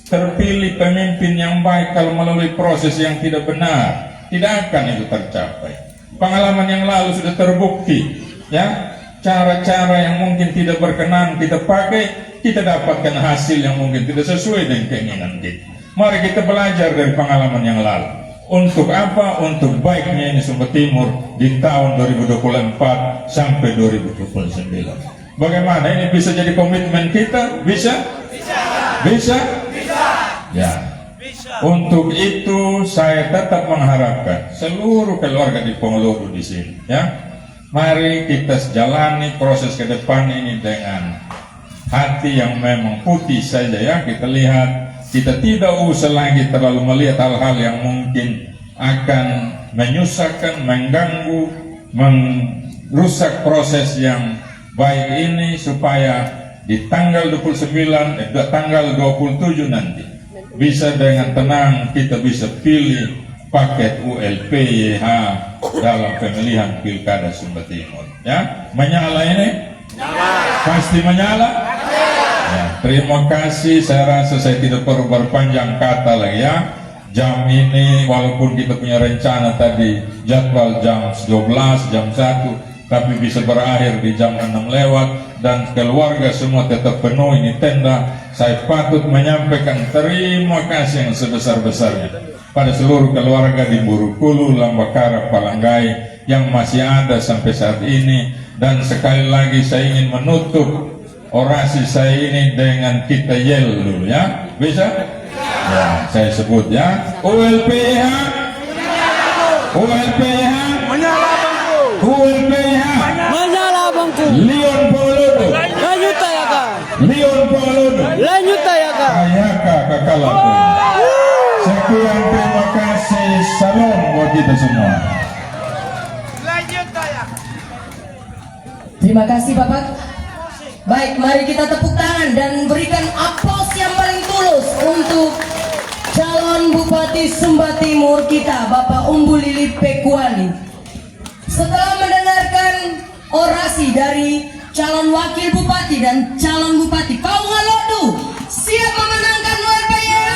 [SPEAKER 14] terpilih pemimpin yang baik kalau melalui proses yang tidak benar. Tidak akan itu tercapai. Pengalaman yang lalu sudah terbukti, ya. Cara-cara yang mungkin tidak berkenan kita pakai, kita dapatkan hasil yang mungkin tidak sesuai dengan keinginan kita. Mari kita belajar dari pengalaman yang lalu. Untuk apa? Untuk baiknya ini Sumba Timur di tahun 2024 sampai 2029. Bagaimana ini bisa jadi komitmen kita? Bisa? Bisa? Ya. Untuk itu saya tetap mengharapkan seluruh keluarga di Ponorogo di sini, ya. Mari kita jalani proses ke depan ini dengan hati yang memang putih saja ya. Kita lihat, kita tidak usah lagi terlalu melihat hal-hal yang mungkin akan menyusahkan, mengganggu, merusak proses yang baik ini, supaya di tanggal 29, tanggal 27 nanti bisa dengan tenang kita bisa pilih paket ULPYH dalam pemilihan Pilkada Sumba Timur. Ya, menyala ini? Pasti menyala? Ya, terima kasih. Saya rasa saya tidak perlu berpanjang kata lagi ya. Jam ini walaupun kita punya rencana tadi jadwal jam 12, jam 1, tapi bisa berakhir di jam 6 lewat dan keluarga semua tetap penuh ini tenda. Saya patut menyampaikan terima kasih yang sebesar-besarnya pada seluruh keluarga di Burukulu, Lambakara, Palanggai yang masih ada sampai saat ini. Dan sekali lagi saya ingin menutup orasi saya ini dengan kita yel dulu ya. Bisa? Ya, saya sebut ya. ULPYH, ULPYH, menyala bangku, ULPYH, menyala bangku, Leon Polodo, lanjut ya kak, Leon Polodo, lanjut ya kak, ayaka kakala. Sekian, terima kasih, salam buat kita semua.
[SPEAKER 7] Terima kasih Bapak. Baik, mari kita tepuk tangan dan berikan aplaus yang paling tulus untuk calon Bupati Sumba Timur kita, Bapak Umbu Lili Pekuali. Setelah mendengarkan orasi dari calon Wakil Bupati dan calon Bupati Paungalodu, siap memenangkan ULPYH?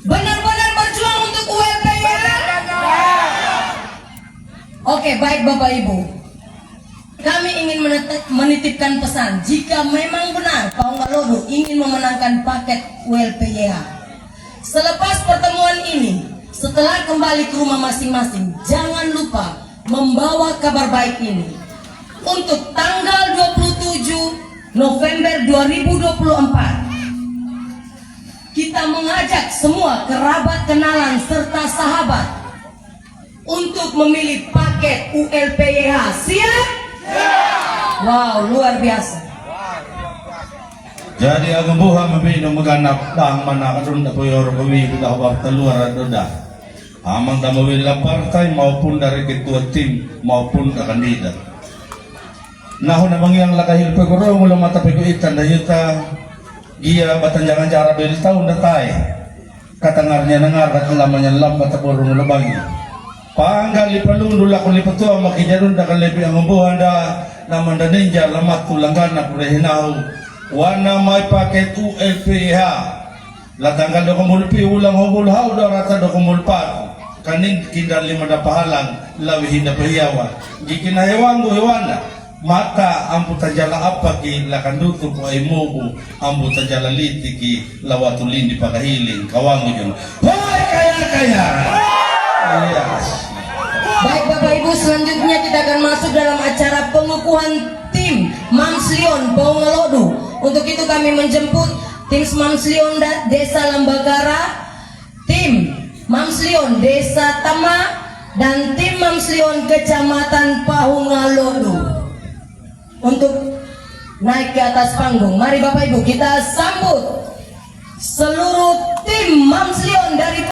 [SPEAKER 7] Benar-benar berjuang untuk ULPYH? Oke, baik Bapak Ibu. Kami ingin menitipkan pesan, jika memang benar Paungalodu ingin memenangkan paket ULPYH, selepas pertemuan ini, setelah kembali ke rumah masing-masing, jangan lupa membawa kabar baik ini. Untuk tanggal 27 November 2024, kita mengajak semua kerabat, kenalan, serta sahabat untuk memilih paket ULPYH. Siap? Wow, luar biasa.
[SPEAKER 10] Jadi agam buha mabino maganap dang mana kadun na puyor kami kita hawak teluar doda. Amang damawila partai maupun dari ketua tim maupun kandidat. Nah, namang yang lakahil pegoro mula mata pego ikan dayuta gia batanjangan cara bel tahun datai. Katangarnya nengar kat lamanya lambat taporong lebagi. Panggali palundu lakon lipatua makijarun da kalebi ang umbuhan da naman da ninja lamat tulanggana kurehinaw. Wana may paket ULPH. Latanggal do kumulpi ulang hubulhaw da rata do kumulpat. Kaning kindan lima da pahalang lawihin da pahiyawa. Gikinahewang go hewana. Maka amputan jala apa ki lakandutu ko ay mubu amputan jala liti ki lawatulin di pakahiling kawango yun. Hoy kaya. Yes.
[SPEAKER 7] Baik Bapak Ibu, selanjutnya kita akan masuk dalam acara pengukuhan tim Mamslion Paungalodu. Untuk itu kami menjemput tim Mamslion Desa Lambagara, tim Mamslion Desa Tama, dan tim Mamslion Kecamatan Paungalodu untuk naik ke atas panggung. Mari Bapak Ibu kita sambut seluruh tim Mamslion dari